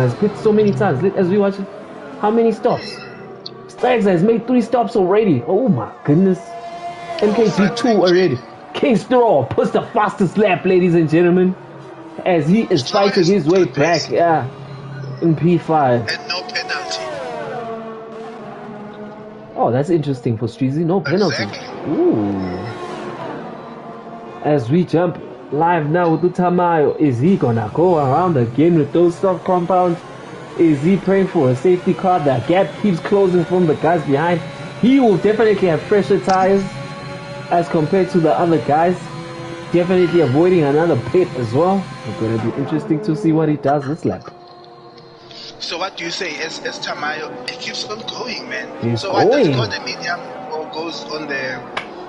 Speaker 1: has pit so many times. As we watch it, how many stops? Stags has made 3 stops already. Oh my goodness. MKG 2 already. King Straw puts the fastest lap, ladies and gentlemen, as he is fighting his way back. Yeah, in P5.
Speaker 2: And no penalty.
Speaker 1: Oh, that's interesting for Streezy. No penalty.
Speaker 2: Exactly.
Speaker 1: Ooh. As we jump live now with Utamayo, is he gonna go around again with those soft compounds? Is he praying for a safety car? That gap keeps closing from the guys behind. He will definitely have fresher tires as compared to the other guys. Definitely avoiding another pit as well. It's going to be interesting to see what he does this lap.
Speaker 2: So what do you say as Tamayo? It keeps on going, man.
Speaker 1: He's
Speaker 2: so what does he
Speaker 1: going.
Speaker 2: go the medium or goes on the...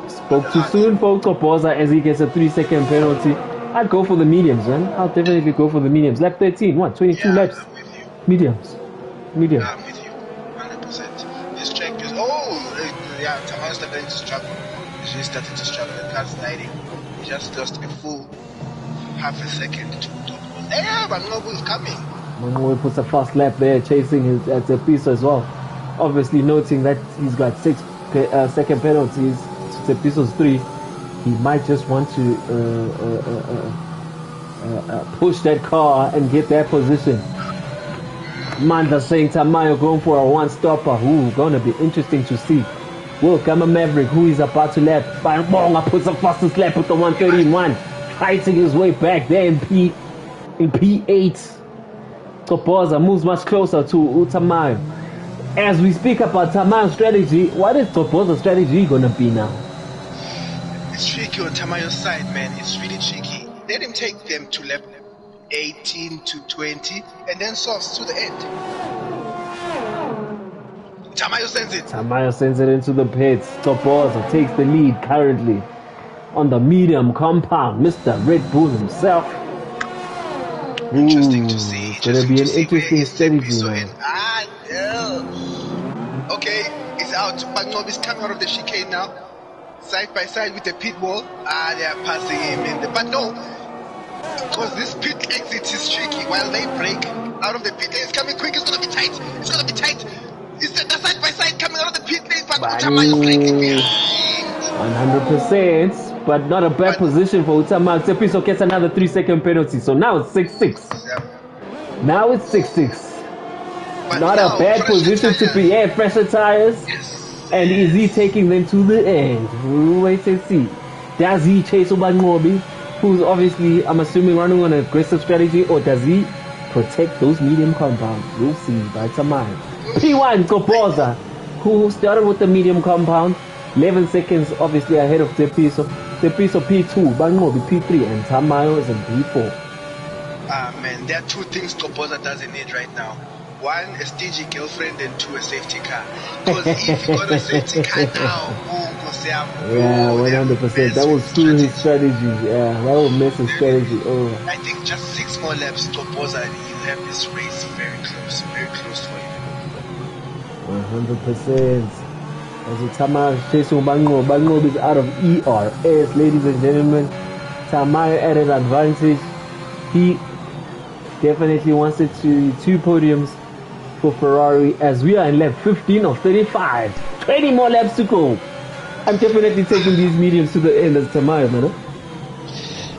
Speaker 1: Spoke too soon for Kopoza as he gets a 3-second penalty. I'd go for the mediums, man. I'll definitely go for the mediums. Lap 13, what? 22 laps?
Speaker 2: I'm with you.
Speaker 1: Mediums. Medium.
Speaker 2: I'm with you. 100%. This track is... Oh! Yeah, Tamayo's starting to struggle. He's starting to struggle. The car's sliding. He just lost a full half a second to damn, Bangobu is coming.
Speaker 1: Mangobu puts a fast lap there, chasing his at the piece as well. Obviously noting that he's got 6 second penalties to Tepiso's 3. He might just want to push that car and get that position. Manda saying Tamayo going for a one-stopper. Ooh, gonna be interesting to see. Will come a Maverick, who is about to lap. Bonga puts a fastest lap with the 131. Fighting his way back there in P8. Topoza moves much closer to Utamayo. As we speak about Tamayo's strategy, what is Topoza's strategy gonna be now?
Speaker 2: It's tricky on Tamayo's side, man. It's really tricky. Let him take them to lap 18 to 20 and then sauce to the end. Tamayo sends it.
Speaker 1: Tamayo sends it into the pits. Topoza takes the lead currently on the medium compound. Mr. Red Bull himself.
Speaker 2: Interesting to see.
Speaker 1: It's going to be an interesting strategy now.
Speaker 2: Okay, he's out. Bangob is coming out of the chicane now. Side by side with the pit wall. They are passing him in. But no, because this pit exit is tricky. While they break out of the pit lane, it's coming quick. It's going to be tight. It's going to be tight. It's the side by side coming out of the pit lane. But Utamayo breaking behind.
Speaker 1: 100%. But not a bad position for Utamayo. Tepiso gets another 3-second penalty. So now it's 6-6.
Speaker 2: Yeah.
Speaker 1: Now it's 6-6.
Speaker 2: But
Speaker 1: not a bad position to be. Yeah, fresher tires.
Speaker 2: Yes.
Speaker 1: And is he taking them to the end? We'll wait and see. Does he chase Ubangobi, who's obviously, I'm assuming, running on an aggressive strategy, or does he protect those medium compounds? We'll see by Tamayo. P1 Kopoza, who started with the medium compound, 11 seconds obviously ahead of Tepiso. Tepiso P2, Bangobi P3, and Tamayo is in P4.
Speaker 2: Man, there are two things Kopoza doesn't need right now. One, a stingy girlfriend, and two, a safety car. Because if you got a safety car now,
Speaker 1: yeah, 100%. That will screw his strategy. Yeah, that will mess his strategy. Oh.
Speaker 2: I think just 6 more laps, Kopoza, and he'll have this race very close for him.
Speaker 1: 100%. As Tamayo is chasing Bangobi. Bangobi is out of ERS, ladies and gentlemen. Tamayo at an advantage. He definitely wants it to 2 podiums for Ferrari as we are in lap 15 of 35. 20 more laps to go. I'm definitely taking these mediums to the end as Tamayo, man.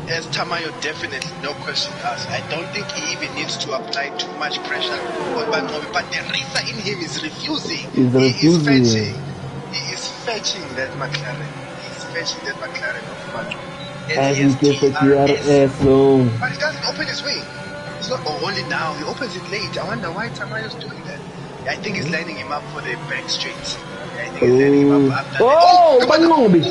Speaker 2: As Tamayo, definitely, no question asked. I don't think he even needs to apply too much pressure on Bangobi, but the racer in him is refusing. He is fetching that McLaren. He's fetching that McLaren of Bangobi.
Speaker 1: As he gets the DRS zone.
Speaker 2: But he doesn't open his wing. It's not only now, he opens it late. I wonder why Tamayo's doing that. I think he's lining him up for the back straight. I think he's lining him up after
Speaker 1: Bangobi!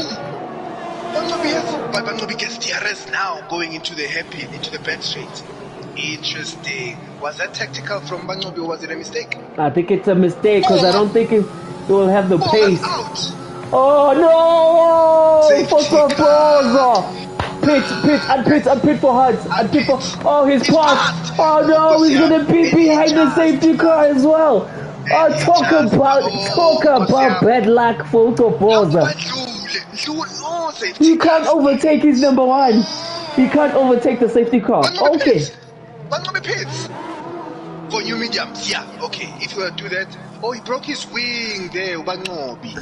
Speaker 2: Bangobi gets DRS now going into the hairpin, into the back straight. Interesting. Was that tactical from Bangobi or was it a mistake?
Speaker 1: I think it's a mistake because I don't think it will have the pace.
Speaker 2: Out.
Speaker 1: Oh no! For Kopoza! Pit for Huds. Oh, he's passed. Oh no, he's gonna be behind the safety car as well. Oh, talk about bad luck for Kopoza. He can't overtake his number 1. He can't overtake the safety car. Okay.
Speaker 2: Bangobi pits. For new mediums, yeah. Okay, if you do that. Oh, he broke his wing there, Bangobi.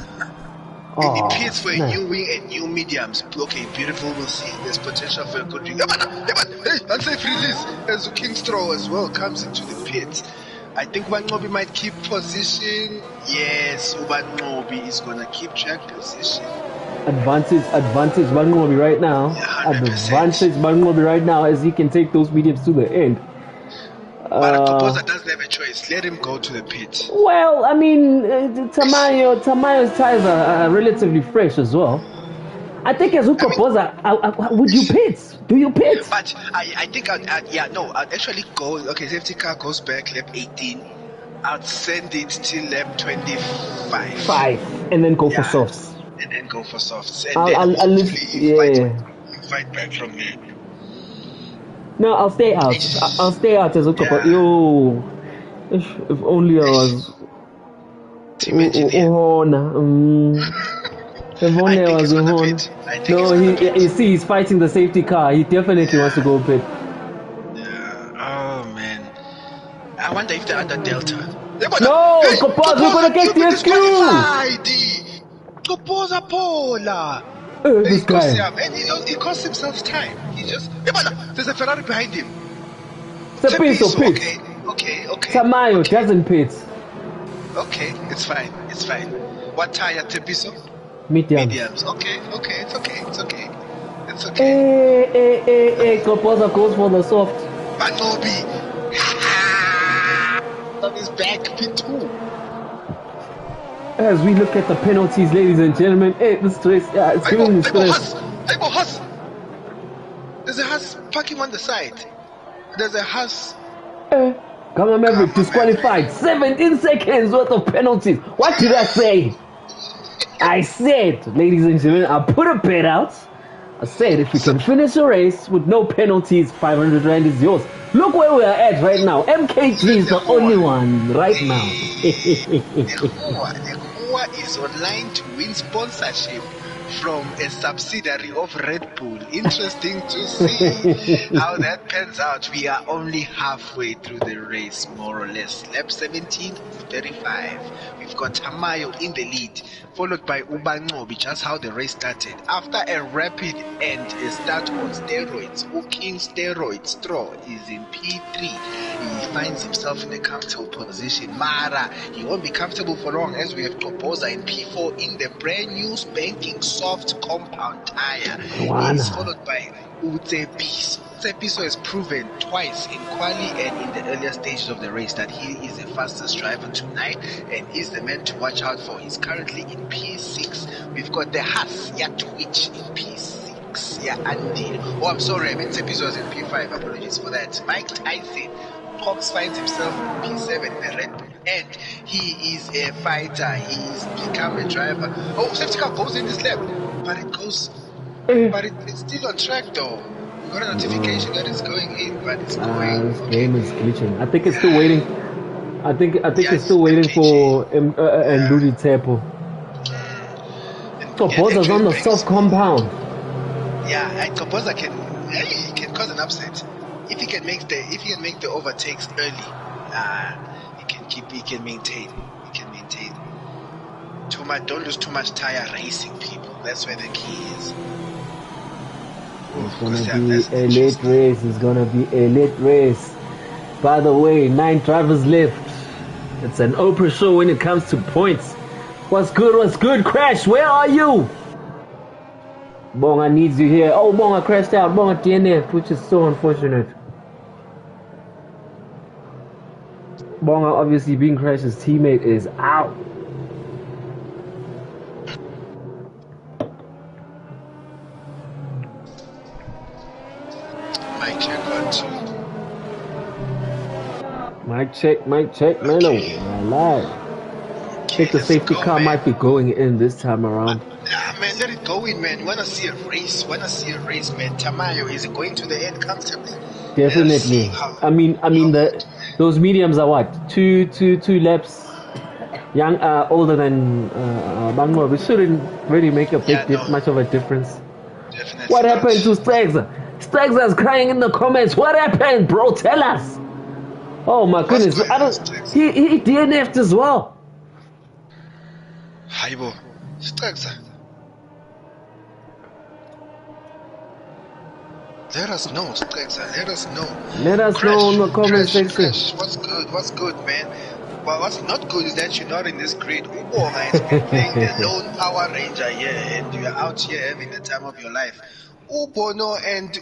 Speaker 2: And he pits for a new wing and new mediums. Okay, beautiful. We'll see. There's potential for a good wing. Hey, unsafe release. As Kingstraw as well comes into the pit. I think Bangobi might keep position. Yes, Bangobi is gonna keep track position.
Speaker 1: Advantage Bangobi right now.
Speaker 2: Yeah,
Speaker 1: advantage Bangobi right now as he can take those mediums to the end.
Speaker 2: But Kopoza doesn't have a choice. Let him go to the pit.
Speaker 1: Well, I mean, Tamayo's tires are relatively fresh as well. I think as Kopoza, would you pit? Do you pit?
Speaker 2: But I think I'd actually go. Okay, safety car goes back lap 18. I'd send it till lap 25.
Speaker 1: And then go for softs.
Speaker 2: And then go for softs. And fight back from there.
Speaker 1: No, I'll stay out. I'll stay out as Kopoza. Yo, if only I was.
Speaker 2: Team engineer.
Speaker 1: If only I was on. No, you see, he's fighting the safety car. He definitely wants to go pit.
Speaker 2: Oh man, I wonder if they're under Delta.
Speaker 1: No, Kopoza, we're gonna get the SQ.
Speaker 2: Kopoza Pola.
Speaker 1: This guy.
Speaker 2: And he cost himself time. He just. There's a Ferrari behind him.
Speaker 1: Tepiso pit.
Speaker 2: Okay.
Speaker 1: Tamayo doesn't pit.
Speaker 2: Okay, it's fine. What tire, Tepiso?
Speaker 1: Mediums.
Speaker 2: Okay, it's okay.
Speaker 1: Hey, Kopoza goes for the soft.
Speaker 2: Manobi. On his back, P2.
Speaker 1: As we look at the penalties, ladies and gentlemen, this race, it's giving me stress.
Speaker 2: Haas. There's a Haas parking on the side. There's a Haas.
Speaker 1: Gamma Maverick disqualified. 17 seconds worth of penalties. What did I say? I said, ladies and gentlemen, I put a bet out. I said, if you can finish a race with no penalties, 500 Rand is yours. Look where we are at right now. MKG is the only one right now.
Speaker 2: Nekua is online to win sponsorship from a subsidiary of Red Bull. Interesting to see how that pans out. We are only halfway through the race, more or less. Lap 17, 35. We've got Tamayo in the lead, followed by Ubangobi, just how the race started. After a rapid and a start on steroids, King Steroid Straw is in P3. He finds himself in a comfortable position. Mara, he won't be comfortable for long as we have Kopoza in P4 in the brand new spanking soft compound tire. He is followed by Utsepiso. Utsepiso has proven twice in quali and in the earlier stages of the race that he is the fastest driver tonight and is the man to watch out for. He's currently in P6. We've got the Haas, Twitch in P6. Andy. Oh, I'm sorry, I meant Utsepiso was in P5. Apologies for that. Mike Tyson. Cox finds himself in P7 in the Red Bull, and he is a fighter. He's become a driver. Oh, safety car goes in this lap, but it's still on track though. We got a notification that it's going in, but it's going.
Speaker 1: This game is glitching. I think it's still waiting. I think it's still waiting for Ndudi Tepo. Kopoza's on the soft compound.
Speaker 2: Yeah, and Kopoza can cause an upset. If he can make the overtakes early, he can maintain. Don't lose too much tire racing, people. That's where the key is.
Speaker 1: It's gonna be a late race. By the way, 9 drivers left. It's an Oprah show when it comes to points. What's good, Crash? Where are you? Bonga needs you here. Oh, Bonga crashed out. Bonga DNF, which is so unfortunate. Bonga obviously being Crash's teammate is out. Mic check, man. Okay. I lied. I think the safety car might be going in this time around.
Speaker 2: Man, let it go in, man. You wanna see a race, man. Tamayo is going to the end comfortably.
Speaker 1: Definitely. I mean, those mediums are what? Two laps older than Bangor. We shouldn't really make a much of a difference.
Speaker 2: Definitely.
Speaker 1: What happened to Stregza? Stregza's crying in the comments. What happened, bro? Tell us. Oh my goodness! He DNF'd as well.
Speaker 2: Haibo, Stregza. Let us know, Stregza. Let us know.
Speaker 1: Let us know in the comment section.
Speaker 2: What's good, man? Well, what's not good is that you're not in this grid. Ubonga has been playing the lone Power Ranger here, and you're out here having the time of your life. Bono and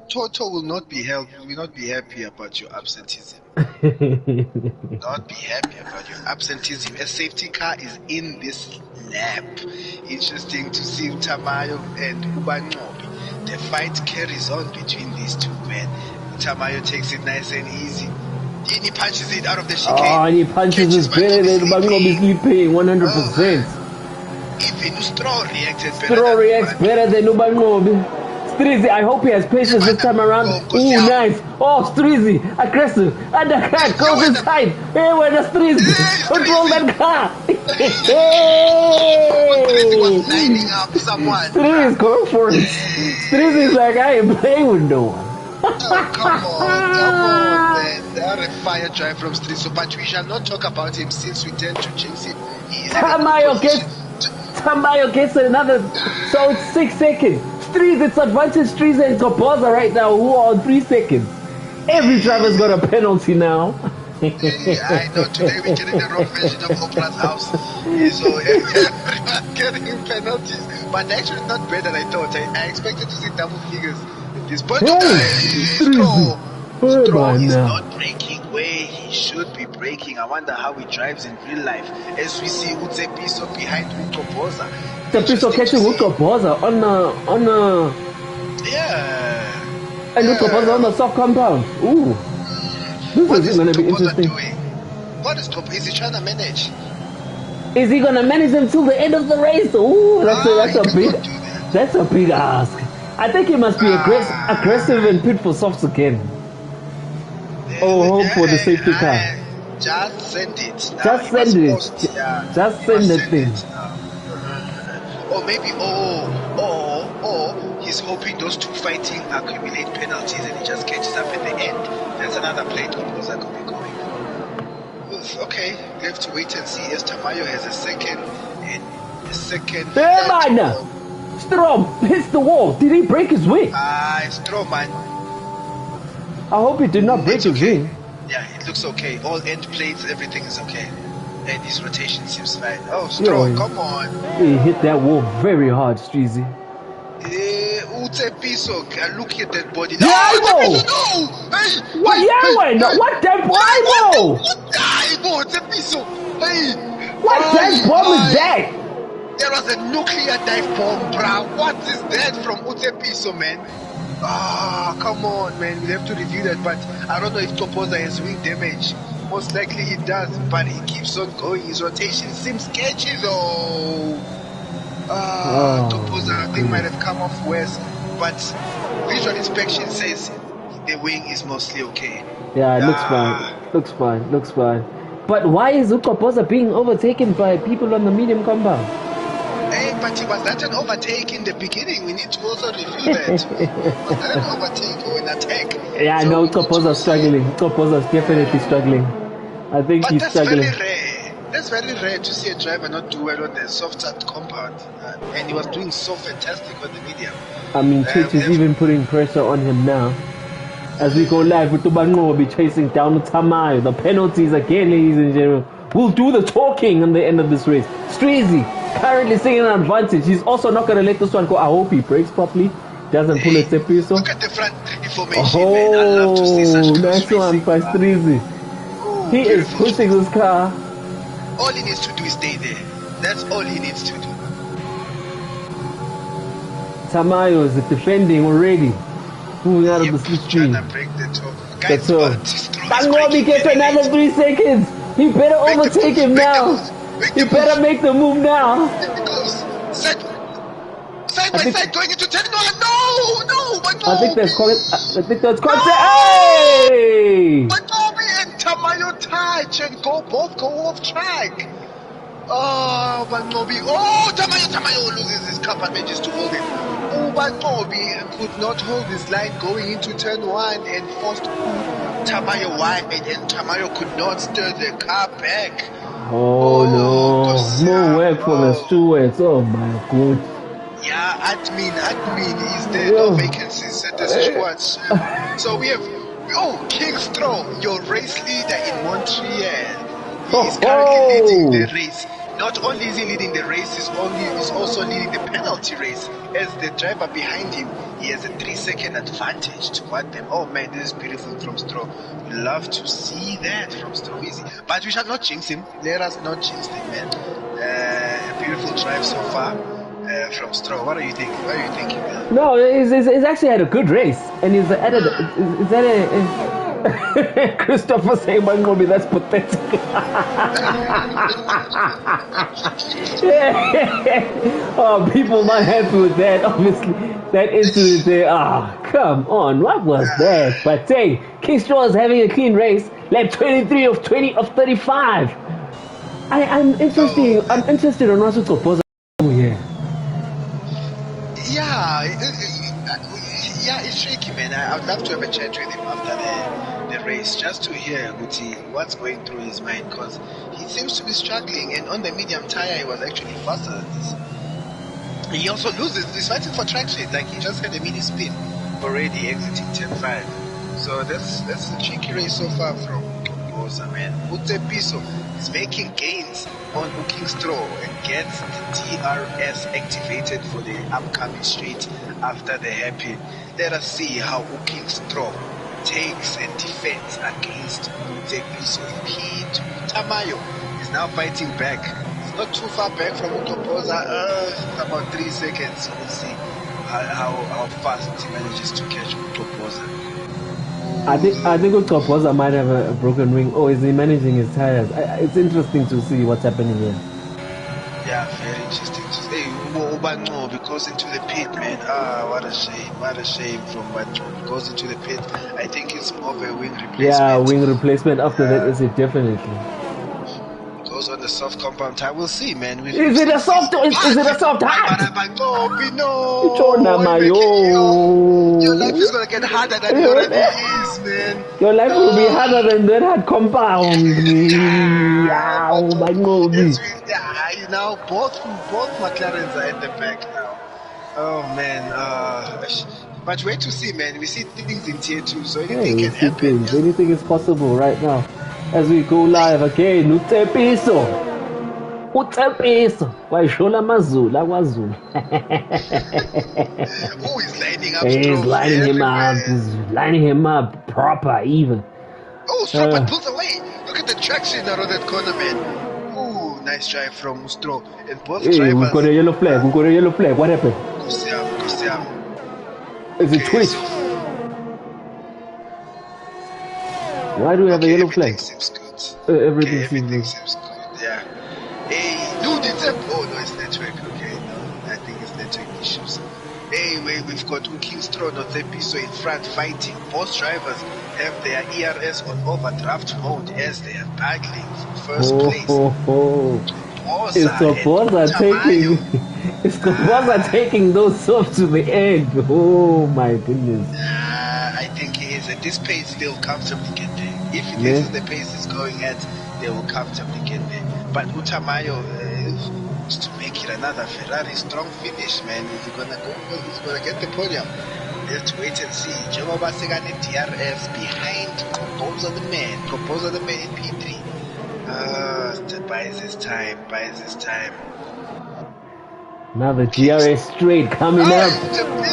Speaker 2: Toto will not be happy about your absenteeism. Not be happy about your absenteeism. A safety car is in this lap. Interesting to see Tamayo and Ubanqobi. The fight carries on between these two men. Tamayo takes it nice and easy. Then he punches it out of the chicane.
Speaker 1: Oh, and he punches his better than Ubanqobi sleeping 100%.
Speaker 2: Even Straw reacted better.
Speaker 1: Straw reacts better than Ubanqobi. Strizi, I hope he has patience this time around. Ooh, nice. Oh, Strizi, aggressive. Undercut, goes inside. Hey, where the Strizi? Control that car.
Speaker 2: Strizi was lining up someone.
Speaker 1: Strizi is going for it. Strizi is like, I ain't playing with no one.
Speaker 2: Come on, man. That a fire drive from Strizi. But we shall not talk about him since we tend to chase him.
Speaker 1: Tamayo gets another, so it's 6 seconds. Strizi, it's advantage Strizi and Kopoza right now, who are on 3 seconds. Every driver's got a penalty now.
Speaker 2: I know, today we're getting the wrong version of Oprah's house. So everyone's getting penalties. But actually not better than I thought. I expected to see double figures in this. But Straw is not breaking where he should be breaking. I wonder how he drives in real life. As we see Utsepiso behind Ukopoza.
Speaker 1: Utsepiso catching Ukopoza on a
Speaker 2: yeah.
Speaker 1: And Ukopoza on the soft compound. Ooh. This is going to be interesting.
Speaker 2: What is Kopoza? Is he trying to manage?
Speaker 1: Is he going to manage until the end of the race? Ooh, that's a big ask. I think he must be aggressive and pit for softs again. Hope for the safety car.
Speaker 2: Just send it.
Speaker 1: Just send it. Just send the thing.
Speaker 2: Or maybe, he's hoping those two fighting accumulate penalties and he just catches up at the end. There's another plate Kopoza could be going for. Okay, we have to wait and see as Tamayo has a second.
Speaker 1: Hey man! Strom hits the wall. Did he break his wing?
Speaker 2: Strom, man.
Speaker 1: I hope he did not break his wing.
Speaker 2: Yeah, it looks okay. All end plates, everything is okay. And his rotation seems fine. Oh, Strom, come on.
Speaker 1: He hit that wall very hard, Strizi.
Speaker 2: Utsepiso, look at that body.
Speaker 1: No!
Speaker 2: Hey!
Speaker 1: What? What that bomb?
Speaker 2: Utsepiso! Hey!
Speaker 1: What that bomb is that?
Speaker 2: There was a nuclear dive bomb, bruh. What is that from Utsepiso, man? Come on, man. We have to review that, but I don't know if Kopoza has wing damage. Most likely he does, but he keeps on going. His rotation seems sketchy, though. Kopoza, I think, might have come off worse, but visual inspection says the wing is mostly okay.
Speaker 1: Yeah, it looks fine. But why is Kopoza being overtaken by people on the medium compound?
Speaker 2: Hey, but was that an overtake in the beginning? We need to also review that. Was that an overtake or an attack?
Speaker 1: Yeah, so no, Kopoza's struggling. Kopoza's definitely struggling. I think he's struggling.
Speaker 2: Very rare. That's very rare to see a driver not do well on the soft compound. And he was doing so fantastic on the medium.
Speaker 1: I mean, Chich is even putting pressure on him now. As we go live with Ubanqobi will be chasing down Tamayo. The penalties again, ladies and gentlemen. We'll do the talking on the end of this race. Strizi currently sitting an advantage. He's also not going to let this one go. I hope he brakes properly. Doesn't pull it Tepiso.
Speaker 2: Look at the front formation, man. I love to see such
Speaker 1: nice one by Strizi. He is pushing this car.
Speaker 2: All he needs to do is stay there. That's all he needs to do.
Speaker 1: Tamayo is defending already. Moving out of the slipstream. That's all. Ubanqobi gets another 3 seconds. He better overtake him now. He better make the move now.
Speaker 2: Side by side going into turn one. No.
Speaker 1: I think that's Hey!
Speaker 2: Ubanqobi and Tamayo touch and both go off track. Oh, Ubanqobi. Oh, Tamayo loses his cup and manages to hold it. Ubanqobi could not hold his line going into turn one and forced Tamayo wide, and Tamayo could not stir the car back.
Speaker 1: Oh no, more work for the stewards. Oh my god.
Speaker 2: Yeah, admin is there. No vacancies at the stewards. So we have King Straw, your race leader in Montreal. He is currently leading the race. Not only is he leading the race, he's also leading the penalty race. As the driver behind him, he has a 3-second advantage to what them. Oh man, this is beautiful from Stroll. We love to see that from Stroll. Easy, but we shall not jinx him. Let us not jinx him, man. A beautiful drive so far from Stroll. What are you thinking? What are you thinking, man?
Speaker 1: No, he's actually had a good race, and he's added. Is that a Christopher saying, "Mangobi, that's pathetic." Oh, people not happy with that. Obviously, that incident there. Ah, come on, what was that? But hey, King Stroll is having a clean race. Lap 23 of 35. I'm interested. I'm interested on what's proposal here.
Speaker 2: Yeah, it's tricky, man. I'd love to have a chat with him after the race, just to hear what's going through his mind, because he seems to be struggling, and on the medium tire he was actually faster than this. He also loses. He's fighting for traction, like he just had a mini spin already exiting 10.5. So that's a tricky race so far from Bosa, man. Utsepiso is making gains on King Stroll and gets the DRS activated for the upcoming straight after the hairpin. Let us see how King Stroll takes and defends against Utsepiso. Pete Tamayo is now fighting back. It's not too far back from Bosa, about 3 seconds. We'll see how fast he manages to catch Bosa.
Speaker 1: I think Utopoza might have a broken wing. Oh, is he managing his tires? It's interesting to see what's happening here.
Speaker 2: Yeah, very interesting. Hey, Ubanqobi goes into the pit, man. What a shame. What a shame from Ubanqobi goes into the pit. I think it's more of a wing replacement.
Speaker 1: Yeah, wing replacement after that is it definitely.
Speaker 2: Goes on the soft compound tire. We'll see, man.
Speaker 1: Is it a soft hard?
Speaker 2: Ubanqobi, no.
Speaker 1: Your
Speaker 2: life is gonna get harder than it already is, man.
Speaker 1: Your life will be harder than that hard compound.
Speaker 2: Now both McLarens are at the back now. Oh man, but wait to see, man. We see things in tier 2, so anything can happen.
Speaker 1: Anything is possible right now. As we go live again, Utsepiso. Waishola Mazula KwaZulu.
Speaker 2: Oh, he's lining up.
Speaker 1: He's lining him up. He's lining him up proper even.
Speaker 2: Oh, Stroll pulls away. Look at the traction out of that corner, man. Oh, nice drive from Stroll. And both drivers.
Speaker 1: We've got a yellow flag. What happened?
Speaker 2: Kusiam.
Speaker 1: Is it Twitch? Why do we have a yellow flag?
Speaker 2: Everything seems good.
Speaker 1: Everything
Speaker 2: seems good, yeah. Hey, no, it's network. Okay, no, I think it's network issues. Anyway, we've got King Stroll and Utsepiso in front fighting. Both drivers have their ERS on overdraft mode as they are battling for first place.
Speaker 1: It's Bosa taking those softs to the end. Oh my goodness.
Speaker 2: I think he is. At this pace, they'll comfortably get there. If this is the pace he's going at, they will comfortably get there. But Utamayo is to make it another Ferrari strong finish, man. He's gonna get the podium. Let's wait and see. Jomoba Segane DRS behind Proposer the man in P3. Buys his time.
Speaker 1: Now the DRS straight coming up.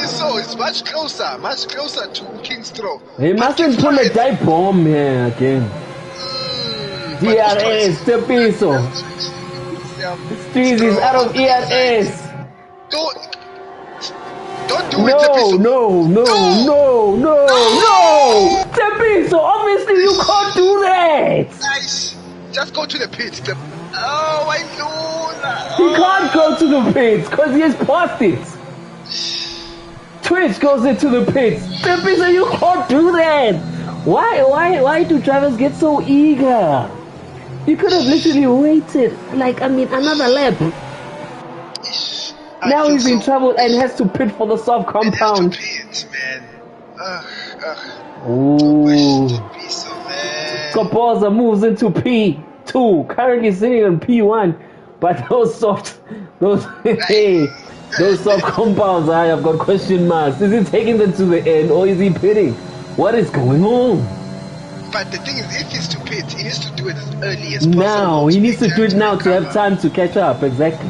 Speaker 2: So it's much closer to King Stroll.
Speaker 1: He mustn't pull a dive bomb here again. DRS, Tepiso. Streezy's out of ERS.
Speaker 2: Don't do it, Tepiso.
Speaker 1: No. Tepiso, obviously you can't do that.
Speaker 2: Nice. Just go to the pit. Oh, I lose.
Speaker 1: He can't go to the pits because he has passed it. Twitch goes into the pits. Tepiso, you can't do that. Why do drivers get so eager? You could have literally waited, another lap. Now he's in trouble and has to pit for the soft compound. Ooh. Kaposa moves into P2, currently sitting on P1, but those soft compounds, I have got question marks. Is he taking them to the end or is he pitting? What is going on?
Speaker 2: But the thing is, if he's to pit, pit. He needs to do it as early as
Speaker 1: Now
Speaker 2: possible.
Speaker 1: he needs to do it now to have
Speaker 2: recover.
Speaker 1: time to catch up. Exactly.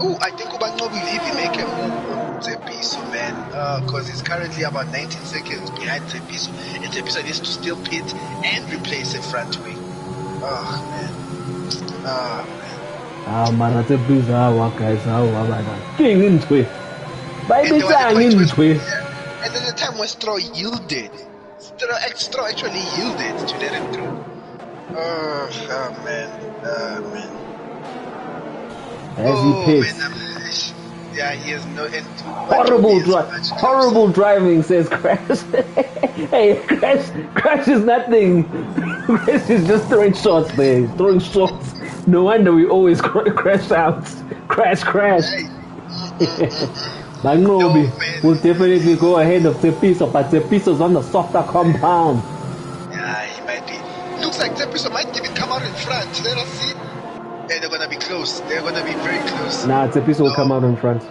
Speaker 2: Oh, I think Ubango will even make a move on Tsepiso, man. Because he's currently about 19 seconds behind Tsepiso. And Tsepiso needs to still pit and replace the front wing. Oh, man. Oh, man.
Speaker 1: Man, that's a bizarre guys. How about that? King into it. By the time into it.
Speaker 2: And then the time when Straw yielded. Straw actually yielded to let him through. Oh, man. Man.
Speaker 1: As he pits.
Speaker 2: Man, yeah, he has no end.
Speaker 1: Horrible driving, says Crash. Hey, Crash is nothing. Crash is just throwing shots there. He's throwing shots. No wonder we always crash out. Crash. Bangobi will definitely go ahead of Tsepiso, but Tsepiso's on the softer compound.
Speaker 2: Yeah, he might be. Looks like Tsepiso might even come out in front. Let us see. Hey, they're gonna be close. They're gonna be very close.
Speaker 1: Nah, Tsepiso will come out in front.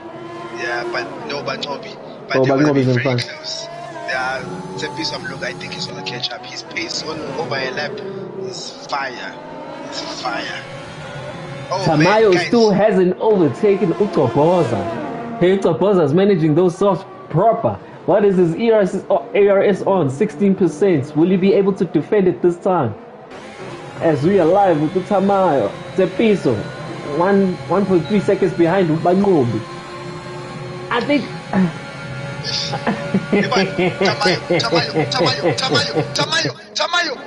Speaker 2: Yeah, but no Bangobi. But
Speaker 1: oh,
Speaker 2: Bangobi's
Speaker 1: in front.
Speaker 2: Close. Yeah, Tsepiso, look, I think he's gonna catch up. His pace on over a lap is fire. It's fire. Oh,
Speaker 1: Tamayo still hasn't overtaken Utoboza. Hey, Utoboza is managing those softs proper. What is his ARS on? 16%. Will he be able to defend it this time? As we are live with the Tamayo. Tsepiso, 1.3 seconds behind Bangobi. I think.
Speaker 2: Tamayo.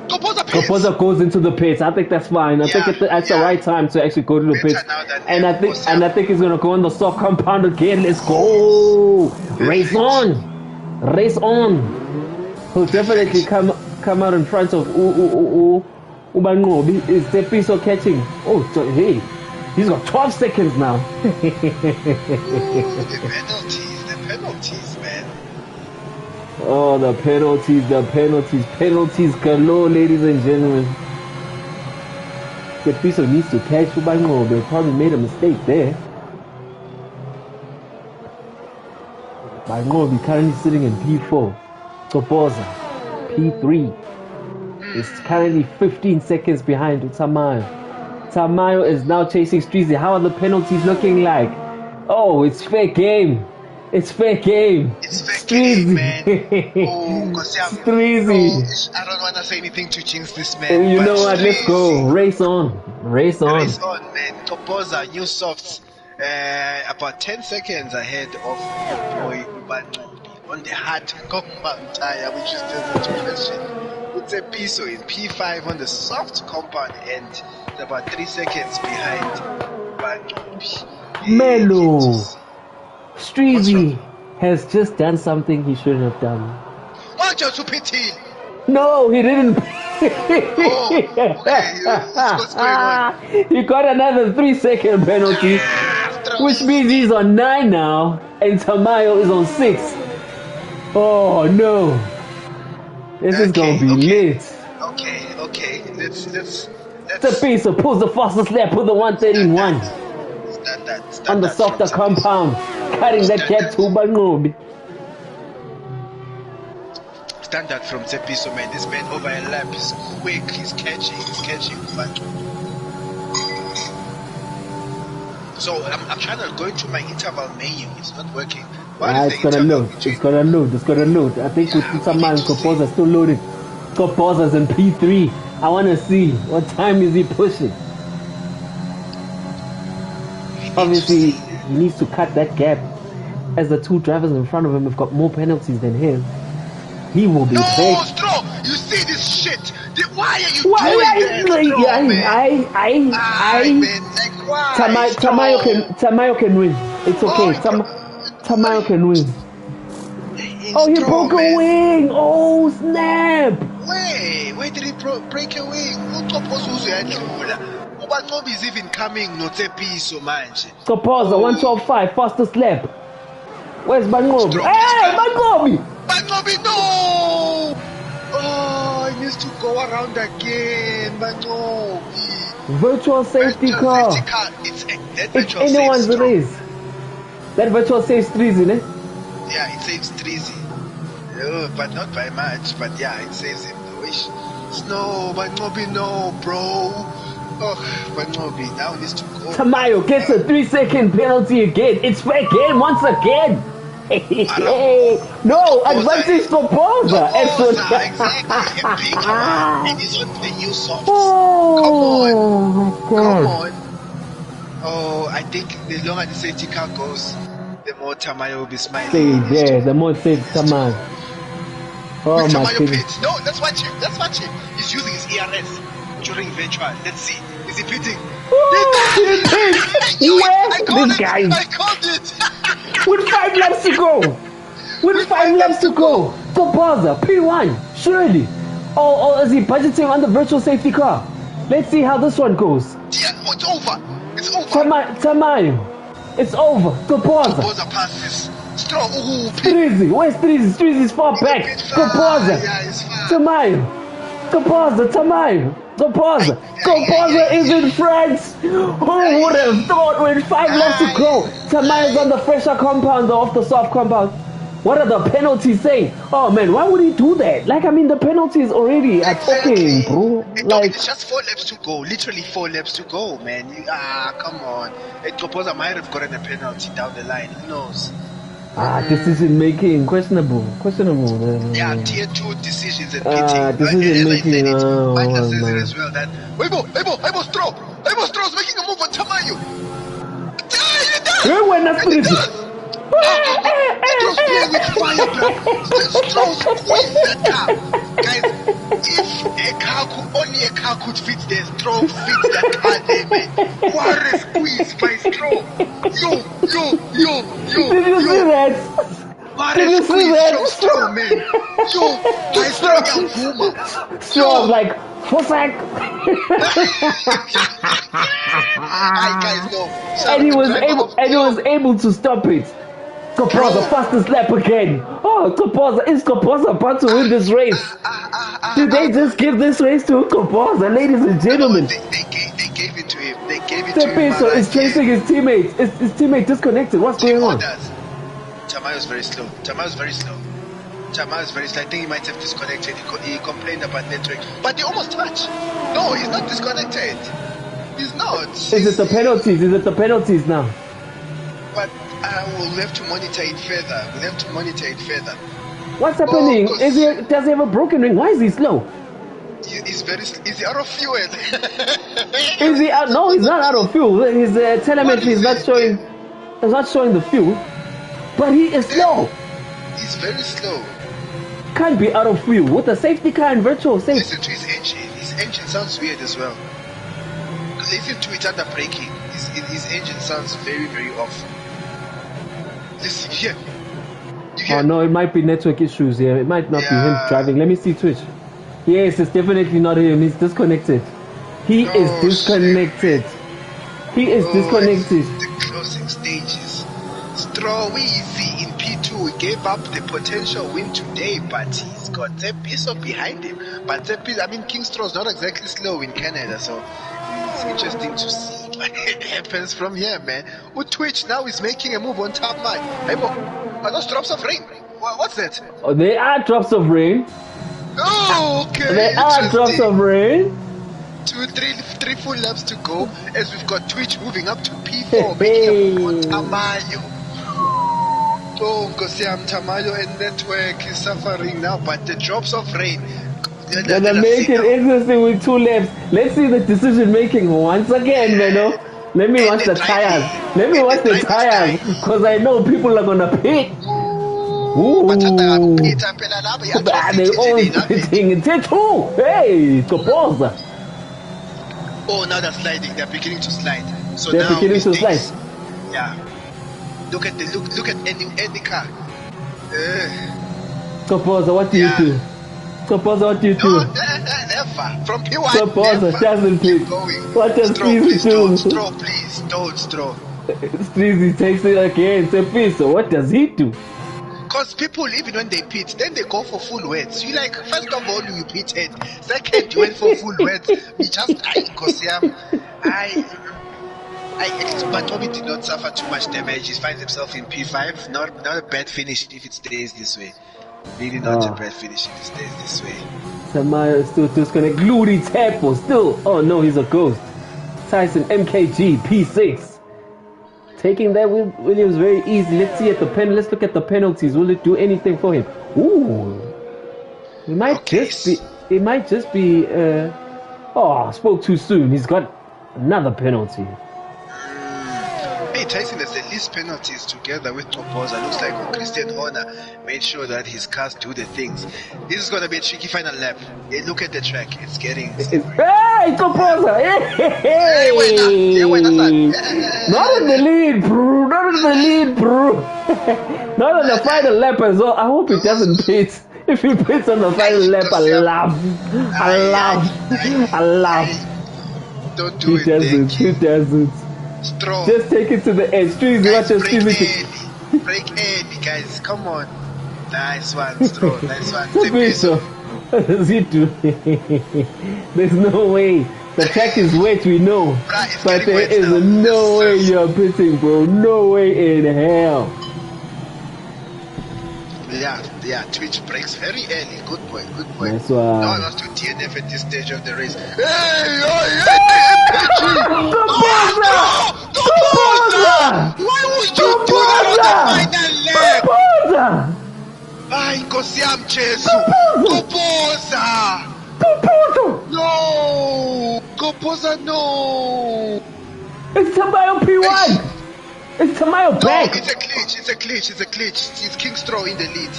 Speaker 1: Kopoza goes into the pits. I think that's fine. I think that's the right time to actually go to the pits. And I think he's gonna go on the soft compound again. Let's go. Race on. He'll definitely come out in front of Ubangobi. Is Tsepiso catching? Oh, so, hey, he's got 12 seconds now.
Speaker 2: The penalties, man.
Speaker 1: Oh, the penalties galore, ladies and gentlemen. Tsepiso needs to catch Ubangobi. They probably made a mistake there. Bangobi currently sitting in P4. Topoza, P3. Is currently 15 seconds behind Tamayo. Tamayo is now chasing Streezy. How are the penalties looking like? Oh, it's fair game. It's fair game,
Speaker 2: man.
Speaker 1: Streezy.
Speaker 2: I don't want to say anything to jinx this man.
Speaker 1: You know what? Let's go. Race on, man.
Speaker 2: Topoza, new softs, about 10 seconds ahead of your boy Ubangobi on the hard compound tire, which is still not a question. Tsepiso in P5 on the soft compound end, about 3 seconds behind Bangobi.
Speaker 1: Melo. Streezy has just done something he shouldn't have done.
Speaker 2: Why don't you pit him?
Speaker 1: No, he didn't.
Speaker 2: What's going on?
Speaker 1: He got another 3-second penalty, which means he's on 9 now, and Tamayo is on 6. Oh no. This is gonna be lit.
Speaker 2: Okay. Let's
Speaker 1: Tsepiso pulls the fastest lap with the 131 on the softer compound, cutting that gap to Bangobi.
Speaker 2: Standard from Tsepiso, man. This man over a lap is quick. He's catching. So I'm trying to go into my interval menu. It's not working.
Speaker 1: It's gonna load. I think Utama and Kopoza still loading. Kopoza's in P3. I wanna see what time is he pushing. Obviously, he needs to cut that gap, as the two drivers in front of him have got more penalties than him. He will be back.
Speaker 2: No, Straw! You see this shit? Why are you doing that?
Speaker 1: Tamayo can win. It's okay. Tamayo can win. Oh, he broke a wing! Oh, snap!
Speaker 2: Where did he break a wing? Ubangobi is even coming, no Tsepiso, manje.
Speaker 1: Kopoza, 112.5, fastest lap. Where's Bangobi? Hey, Bangobi!
Speaker 2: Bangobi, no! Oh, he needs to go around again, Bangobi.
Speaker 1: Virtual safety car.
Speaker 2: It's
Speaker 1: anyone's race. That virtual saves Streezy,
Speaker 2: Yeah, it saves Streezy. Oh, but not by much. But yeah, it saves him though. Ish. No, Bangobi, no, bro. Oh, Bangobi, now needs to go.
Speaker 1: Tamayo gets a 3-second penalty again. It's fair game once again. No, advantage for Boza. Excellent.
Speaker 2: Exactly. A big one. And he's on the new softs. Come on. Oh, I think the longer the safety car goes, the more Tamayo will be smiling.
Speaker 1: Yeah, the more safe Tamayo. Oh my goodness.
Speaker 2: No, let's watch him. He's using his ERS during virtual. Let's see. Is he pitting? I called it.
Speaker 1: With 5 laps to go. For Boza, P1, surely. Or is he budgeting on the virtual safety car? Let's see how this one goes.
Speaker 2: Yeah, it's over.
Speaker 1: Tamayo. It's over. For Boza.
Speaker 2: Boza passes. Strong.
Speaker 1: Strizi. Where's Strizi? Strizi's far back. For Boza. Tamayo. Tamayo. Gopoza is in France. Who would have thought with 5 laps to go? Tamayo's on the fresher compound or off the soft compound. What are the penalties saying? Oh man, why would he do that? Like, I mean, the penalties already are talking, bro. Like,
Speaker 2: it's just 4 laps to go. Literally 4 laps to go, man. Come on. Gopoza might have gotten a penalty down the line. Who knows?
Speaker 1: Decision making questionable.
Speaker 2: Yeah, tier 2 decisions and pitting.
Speaker 1: Decision making.
Speaker 2: Mindless says it as well. That Ebo Stroh's making a move on Tamayo. Stroh's playing with fire, bro. Stroh's squeezed that car. Guys, if only a car could fit there, Stroh fits that car there, man. What a squeeze by Stroh. Yo.
Speaker 1: Did you see that?
Speaker 2: What a squeeze from Stroh, man. Yo, by Stroh.
Speaker 1: Stroh like, Fosak.
Speaker 2: Guys, no.
Speaker 1: And he was able to stop it. Gopoza fastest lap again. Is Gopoza about to win this race? Did they just give this race to Gopoza, ladies and gentlemen?
Speaker 2: They gave it to him. They gave it to him.
Speaker 1: Tepeso is chasing his teammate. Is his teammate disconnected? What's going on?
Speaker 2: Tamayo's very slow. I think he might have disconnected. He complained about network. But they almost touched. No, he's not disconnected. He's not.
Speaker 1: Is it the penalties now?
Speaker 2: But we'll have to monitor it further.
Speaker 1: What's happening? Does he have a broken ring? Why is he slow?
Speaker 2: Is he out of fuel?
Speaker 1: Is he out? No, he's not out of fuel. His telemetry is not showing. It's not showing the fuel. But he is slow.
Speaker 2: He's very slow.
Speaker 1: Can't be out of fuel with a safety car and virtual safety.
Speaker 2: Listen to his engine. His engine sounds weird as well. Listen to it under braking. His engine sounds very, very off. Listen here.
Speaker 1: Oh no, it might be network issues here. It might not be him driving. Let me see Twitch. Yes, it's definitely not him. He's disconnected. He is disconnected.
Speaker 2: The closing stages. Strohweezy in P2 gave up the potential win today, but he's got Tepiso behind him. But King Stroh's not exactly slow in Canada, so it's interesting to see what happens from here, man. With Twitch now is making a move on top man. Hey, are those drops of rain? What's that?
Speaker 1: Oh, they are drops of rain.
Speaker 2: Oh, okay.
Speaker 1: They are drops of rain.
Speaker 2: 3 full laps to go as we've got Twitch moving up to P4, making a move on Tamayo. Oh, Tamayo and network is suffering now, but the drops of rain.
Speaker 1: Gonna make it interesting with 2 laps. Let's see the decision making once again, Mano. Let me watch the tires. Because I know people are gonna pit. Ooh. They all pitting in T2. Hey, Gopoza.
Speaker 2: Oh, now they're sliding. They're beginning to slide. So
Speaker 1: they're
Speaker 2: now
Speaker 1: beginning to slide.
Speaker 2: Yeah. Look at any car.
Speaker 1: Gopoza, what do you do? Gopoza, what do you do?
Speaker 2: No, never. From P1.
Speaker 1: Gopoza doesn't pit. What does Strizi do?
Speaker 2: Please don't Stroh.
Speaker 1: Strizi takes it again. So what does he do?
Speaker 2: Because people, even when they pit, then they go for full words. You like, first of all, you pitted. Second, you went for full words. You just, but Tommy did not suffer too much damage. He finds himself in P5. Not a bad finish if it stays this way. Really not a bad finish if it stays this way.
Speaker 1: Tamayo is still disconnected. Glooty Temple still. Oh no, he's a ghost. Tyson MKG P6. Taking that Williams very easy. Let's see at the pen. Let's look at the penalties. Will it do anything for him? Ooh. It might just be. It might just be. Oh, spoke too soon. He's got another penalty.
Speaker 2: Hey, Tyson has the least penalties together with Topoza. Looks like Christian Horner made sure that his cars do the things. This is going to be a tricky final lap. Hey, look at the track. It's getting...
Speaker 1: Hey, Topoza! Hey! Not in the lead, bro. Not in the lead, bro. Not on the final lap as well. I hope he doesn't pit. If he pits on the final lap, I laugh.
Speaker 2: Don't do it.
Speaker 1: He doesn't.
Speaker 2: Strong.
Speaker 1: Just take it to the edge.
Speaker 2: Guys, break early, guys. Come on. Nice one, Strong. Nice one.
Speaker 1: What does he do? There's no way. The track is wet, we know. But there is no way you're pitting, bro. No way in hell.
Speaker 2: Yeah, Twitch breaks very early. Good point.
Speaker 1: Nice one.
Speaker 2: No one wants to DNF at this stage of the race. Hey, why would you do that on the final leg? Ay, Kosiam Chesu. No! No!
Speaker 1: It's Tamayo P1! It's Tamayo back!
Speaker 2: No, it's a glitch. It's King Straw in the lead.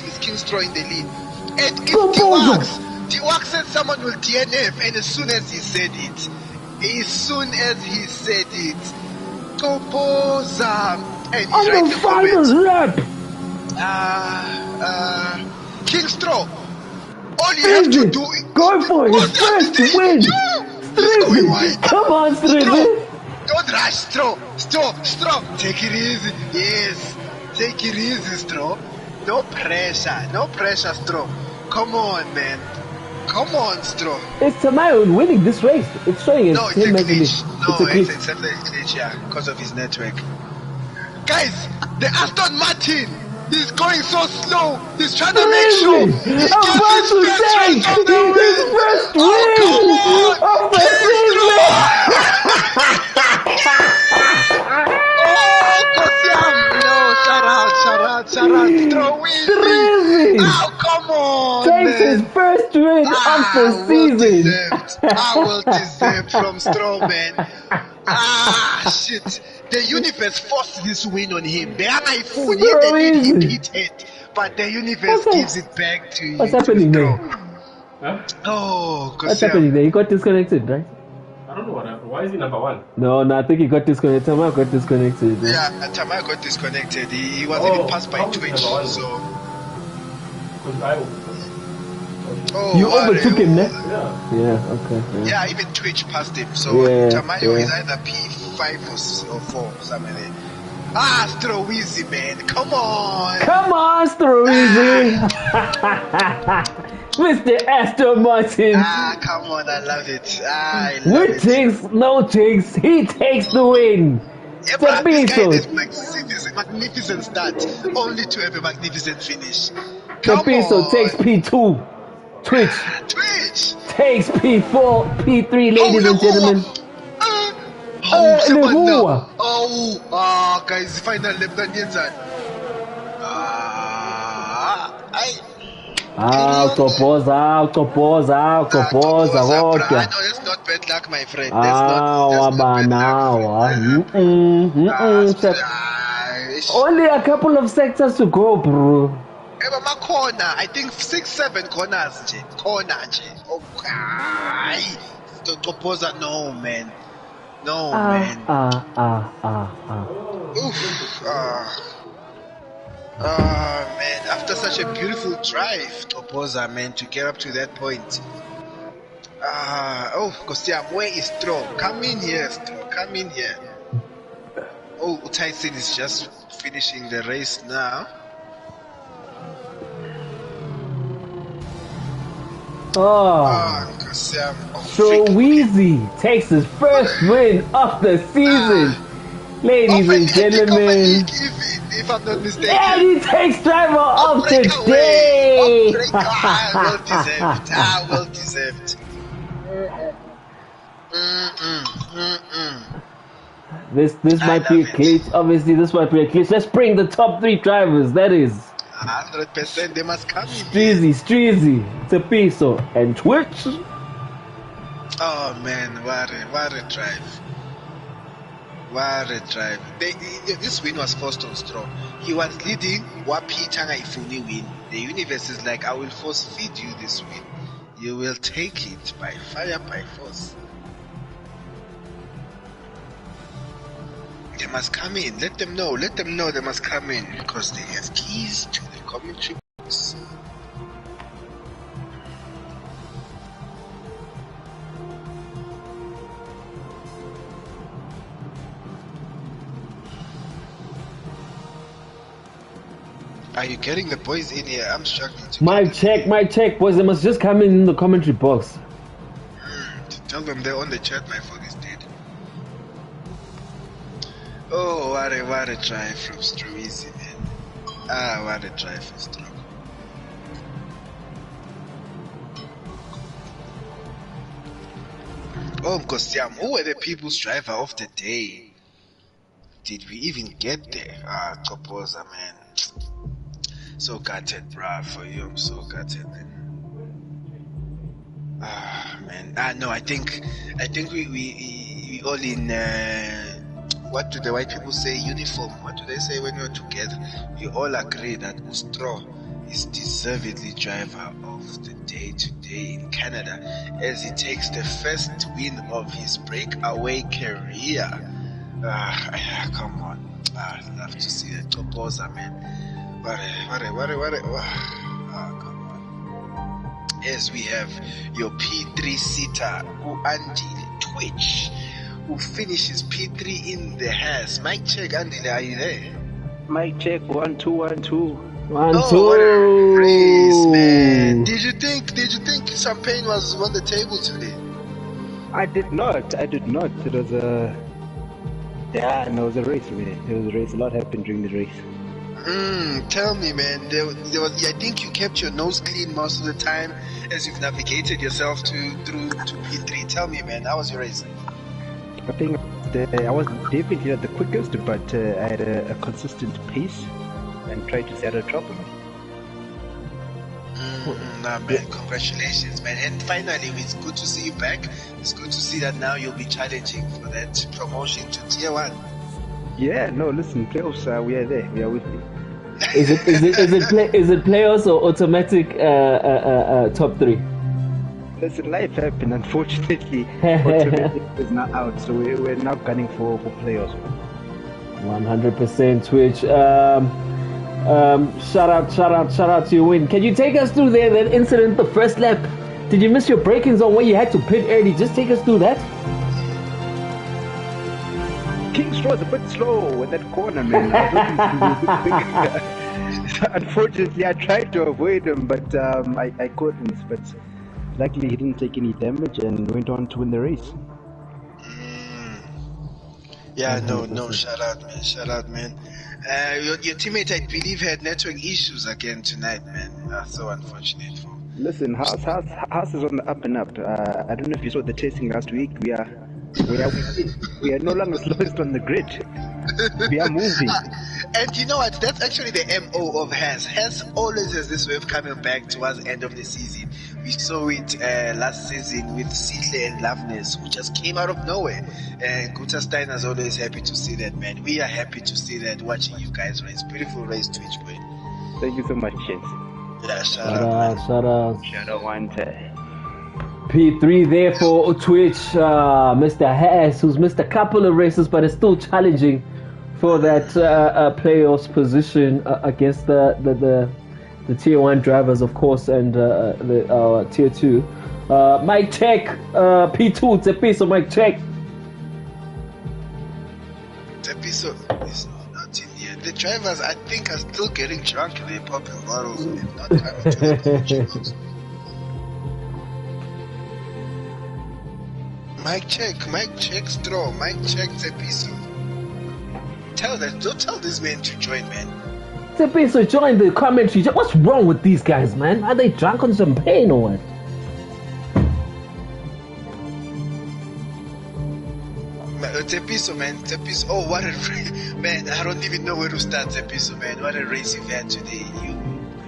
Speaker 2: And it's Diwax said someone will DNF, and as soon as he said it, Topoza, and he's right in the
Speaker 1: final lap!
Speaker 2: King Straw, all you have to do is
Speaker 1: go for his first win! Come on, Striven!
Speaker 2: Don't rush, Straw. Take it easy. Yes, take it easy, Straw. No pressure, Straw. Come on, man. Come on, Straw.
Speaker 1: It's Tamayo winning this race. It's showing
Speaker 2: it's him as
Speaker 1: it's a glitch.
Speaker 2: It's a glitch, yeah, because of his network. Guys, the Aston Martin is going so slow. He's trying to make sure he gets his first race of the win. Shout out, Straw wins. Oh, come on,
Speaker 1: takes his first win of the season.
Speaker 2: I will deserve from Straw, man. Shit. The universe forced this win on him. He hit it, but the universe gives it back to you.
Speaker 1: What's happening there?
Speaker 2: Oh,
Speaker 1: what's happening there? He got disconnected, right?
Speaker 3: I don't know what happened. Why is he number one?
Speaker 1: No, I think he got disconnected. Tamayo got disconnected.
Speaker 2: Yeah, Tamayo got disconnected. He was even passed by Twitch. So.
Speaker 1: You overtook him, ne?
Speaker 3: Yeah.
Speaker 1: Okay.
Speaker 2: Yeah, even Twitch passed him. So Tamayo is either P5 or 4, something like that. Stroweezy, man. Come on,
Speaker 1: Stroweezy. Mr. Aston Martin.
Speaker 2: Come on, I love it.
Speaker 1: No jinx, he takes the win.
Speaker 2: Yeah, but this guy is magnificent start, only to have a magnificent finish.
Speaker 1: Capiso takes P2. Twitch takes P4, P3, ladies and gentlemen.
Speaker 2: Guys, final lap Danielson.
Speaker 1: Topoza.
Speaker 2: No, that's not bad luck, my friend.
Speaker 1: Only a couple of sectors to go, bro.
Speaker 2: I think 6-7 corners. Topoza, no, man. Man. Man, after such a beautiful drive, Topoza, man, to get up to that point. Kostiam, where is Straw? Come in here, Straw. Come in here. Tyson is just finishing the race now.
Speaker 1: Stroweezy takes his first win of the season. Ladies and gentlemen.
Speaker 2: if I'm not mistaken.
Speaker 1: And he takes driver of the
Speaker 2: BrakeAway.
Speaker 1: day.
Speaker 2: Well deserved. Well deserved.
Speaker 1: This might be a glitch. Obviously, this might be a glitch. Let's bring the top 3 drivers. That is
Speaker 2: 100%. They must come in.
Speaker 1: Streezy, Tepiso, and Twitch.
Speaker 2: Oh man, what a drive. What a drive. This win was forced on Straw. He was leading Wapi Tanga Ifuni win. The universe is like, I will force feed you this win. You will take it by fire, by force. They must come in. Let them know they must come in because they have keys to the commentary box. Are you getting the boys in here? I'm struggling to
Speaker 1: Mic check, boys. They must just come in the commentary box.
Speaker 2: Tell them they're on the chat. My phone is dead. Oh, what a drive from Strueezy, man. What a drive from Stro. Oh, Kostiam, who were the people's driver of the day? Did we even get there? Kopoza, man. So gutted, bruh, for you. I'm so gutted, man. Man. No, I think we all in what do the white people say? Uniform. What do they say when we're together? We all agree that Ustro is deservedly driver of the day today in Canada, as he takes the first win of his breakaway career. Come on. I'd love to see that Topoza, man. Come on. As we have your P3 seater, Andile Twitch, who finishes P3 in the house. Mic check, Andile, are you there?
Speaker 4: Mic check, 1 2 1 2.
Speaker 1: 1 2.
Speaker 2: What a race, man! Did you think champagne was on the table today?
Speaker 4: I did not. It was a it was a race, man. It was a race. A lot happened during the race.
Speaker 2: Tell me, man. There was. I think you kept your nose clean most of the time as you've navigated yourself through to P3. Tell me, man, how was your race?
Speaker 4: I think I wasn't definitely not the quickest, but I had a consistent pace and tried to stay out of trouble.
Speaker 2: Nah, man, congratulations, man. And finally, it's good to see you back. It's good to see that now you'll be challenging for that promotion to Tier 1.
Speaker 4: Yeah, no, listen, playoffs, we are there. We are with you.
Speaker 1: Is it playoffs or automatic top 3?
Speaker 4: Listen, life happened. Unfortunately, automatic is not out, so we're now gunning for playoffs.
Speaker 1: 100% Twitch. Shout out to your win. Can you take us through that incident, the first lap? Did you miss your braking zone where you had to pit early? Just take us through that.
Speaker 4: King's was a bit slow in that corner, man. Unfortunately, I tried to avoid him, but I couldn't. But luckily, he didn't take any damage and went on to win the race.
Speaker 2: Yeah, no, shout out, man. Your teammate, I believe, had network issues again tonight, man. So unfortunate for him.
Speaker 4: Listen, House is on the up and up. I don't know if you saw the tasting last week. We are no longer slowest on the grid. We are moving.
Speaker 2: And you know what? That's actually the MO of Has. Has always has this way of coming back towards the end of the season. We saw it last season with Sihle and Loveness, who just came out of nowhere. And Guta Steiner's always happy to see that, man. We are happy to see that, watching you guys race. Beautiful race, Twitch boy.
Speaker 4: Thank you so much, Chance.
Speaker 2: Yeah, shout out.
Speaker 4: Shout out one time.
Speaker 1: P3 there for Twitch. Mr. Haas, who's missed a couple of races, but is still challenging for that playoffs position against the Tier 1 drivers, of course, and the Tier 2. Mic check. P2, Tepiso, mic check.
Speaker 2: Tepiso is not in here. The drivers, I think, are still getting drunk and they're popping bottles and not coming to the coach. Mic check, Straw, mic check, Tepiso. Don't tell this man to join, man.
Speaker 1: Tepiso join the commentary. What's wrong with these guys, man? Are they drunk on champagne or what?
Speaker 2: Tepiso, man. Tepiso. Oh, what a man! I don't even know where to start, Tepiso, man. What a race you've had today. You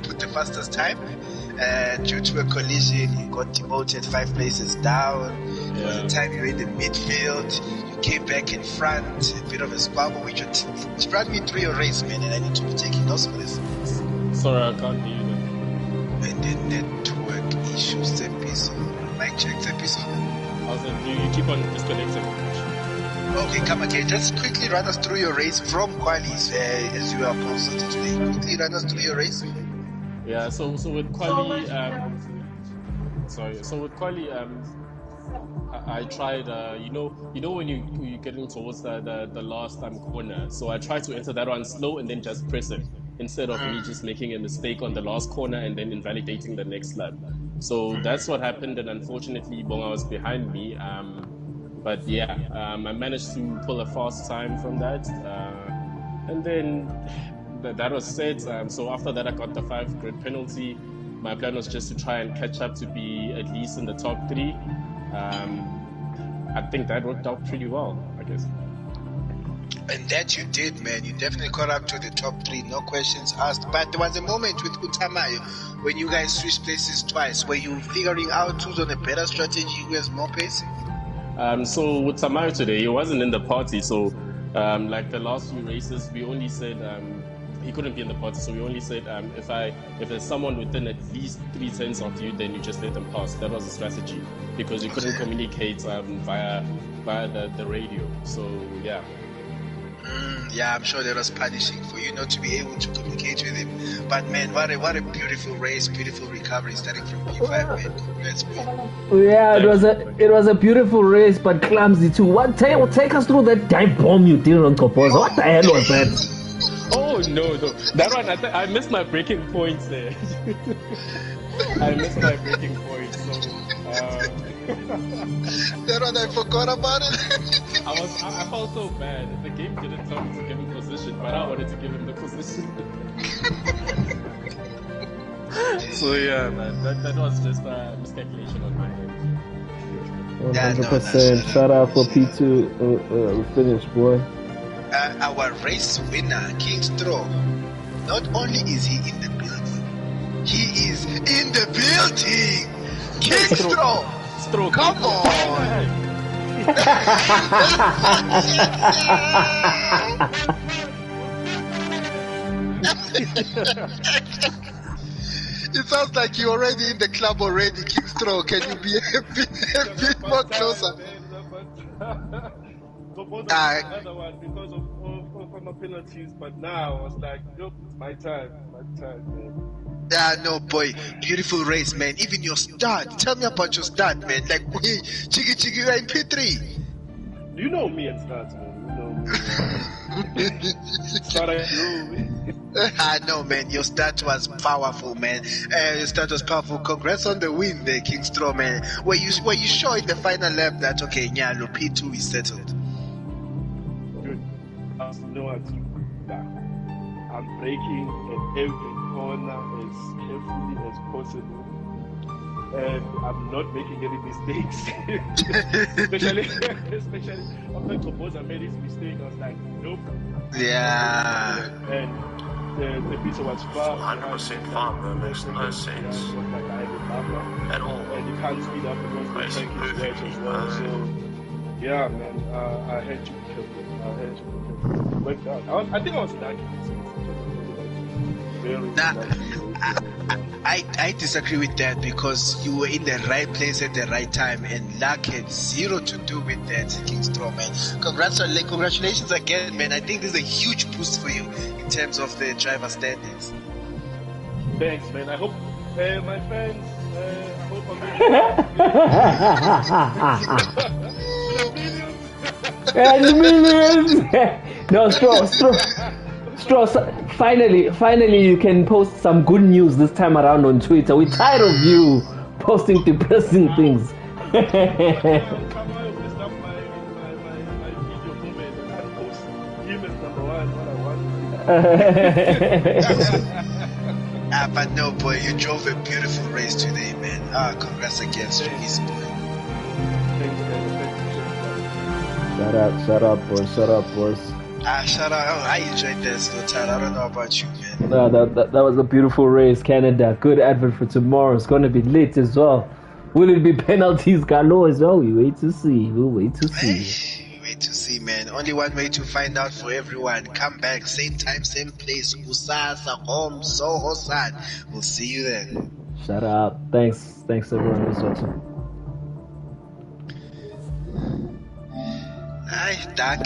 Speaker 2: put the fastest time. Due to a collision, you got demoted 5 places down.
Speaker 3: Yeah.
Speaker 2: By the time you were in the midfield, you came back in front. A bit of a squabble with your team. Run me through your race, man, and I need to be taking notes for this.
Speaker 3: Sorry, I can't hear you.
Speaker 2: And then network issues, Tepiso. Mic check, Tepiso.
Speaker 3: I was like, you keep on disconnecting.
Speaker 2: Okay, come again. Just quickly run us through your race from Qualis, as you are posted today. Quickly run us through your race.
Speaker 3: Yeah, so with Quali, I tried, you know when you're getting towards the last corner, so I tried to enter that one slow and then just press it, instead of me just making a mistake on the last corner and then invalidating the next lap. So that's what happened, and unfortunately Bonga was behind me, but yeah, I managed to pull a fast time from that, and then that was set. So after that I got the 5 grid penalty. My plan was just to try and catch up to be at least in the top 3. I think that worked out pretty well, I guess.
Speaker 2: And that you did, man. You definitely caught up to the top 3, no questions asked. But there was a moment with Utamayo when you guys switched places twice. Were you figuring out who's on a better strategy, who has more pace?
Speaker 3: So with Tamayo today, he wasn't in the party. So like the last few races, we only said he couldn't be in the party. So we only said if there's someone within at least 3 tenths of you, then you just let them pass. That was the strategy, because you couldn't communicate via the radio. So yeah.
Speaker 2: Yeah, I'm sure that was punishing for you not to be able to communicate with him. But man, what a beautiful race, beautiful recovery starting from P5, man. Congrats, man.
Speaker 1: Yeah, it was a beautiful race, but clumsy too. Take us through that dive bomb you did on Kopoza. What the hell was that?
Speaker 3: Oh no, that one I missed my breaking points there. I missed my breaking points. So
Speaker 2: that one I forgot about it.
Speaker 3: I felt so bad. The game didn't tell me to give him position, but I wanted to give him the position. So yeah, man, that was just a miscalculation on my end.
Speaker 1: 100%. Shout out for P2 finish, boy.
Speaker 2: Our race winner, King Straw. Not only is he in the building, he is in the building. King Straw. Come on. It sounds like you're already in the club already, King Straw. Can you be a bit more closer?
Speaker 3: Another one because of my penalties, but now I was like, nope, it's my time, man.
Speaker 2: No, boy, beautiful race, man. Even your start. Tell me about your start, man. Like, wait, Chigi, you are in P3.
Speaker 3: You know me and starts, man. You know me. Start I
Speaker 2: know, man. Your start was powerful, man. Your start was powerful. Congrats on the win there, King Straw, man. Were you sure in the final lap that, okay, Nyalo, P2 is settled?
Speaker 3: Good. You know what? I'm breaking at every corner as carefully as possible. And I'm not making any mistakes. especially after Kopoza made his mistake, I was like, nope.
Speaker 2: Yeah.
Speaker 3: And the pizza was far.
Speaker 5: 100% farm, that makes no sense at all.
Speaker 3: And you can't speed up because the tank is wet as well. So, yeah, man, I had to be careful. It worked out. I think I was lucky.
Speaker 2: I disagree with that, because you were in the right place at the right time, and luck had zero to do with that, King Straw, man. Congratulations again, man. I think this is a huge boost for you in terms of the driver standings.
Speaker 3: Thanks, man. I hope my fans, I hope I'm
Speaker 1: millions. No, Straw, finally you can post some good news this time around on Twitter. We're tired of you posting depressing things.
Speaker 2: But no, boy, you drove a beautiful race today, man. Congrats again, Streaky's boy.
Speaker 1: Shut up, boys. Shut up, boys.
Speaker 2: Shout out. Oh, I enjoyed that slow time. I don't know about you, man.
Speaker 1: No, that was a beautiful race, Canada. Good advert for tomorrow. It's going to be lit as well. Will it be penalties galore as well? We wait to see. We'll wait to see.
Speaker 2: We wait to see, man. Only one way to find out for everyone. Come back, same time, same place. Usasa, home, Soho, San. We'll see you then.
Speaker 1: Shut up. Thanks everyone who's watching.
Speaker 2: Dark.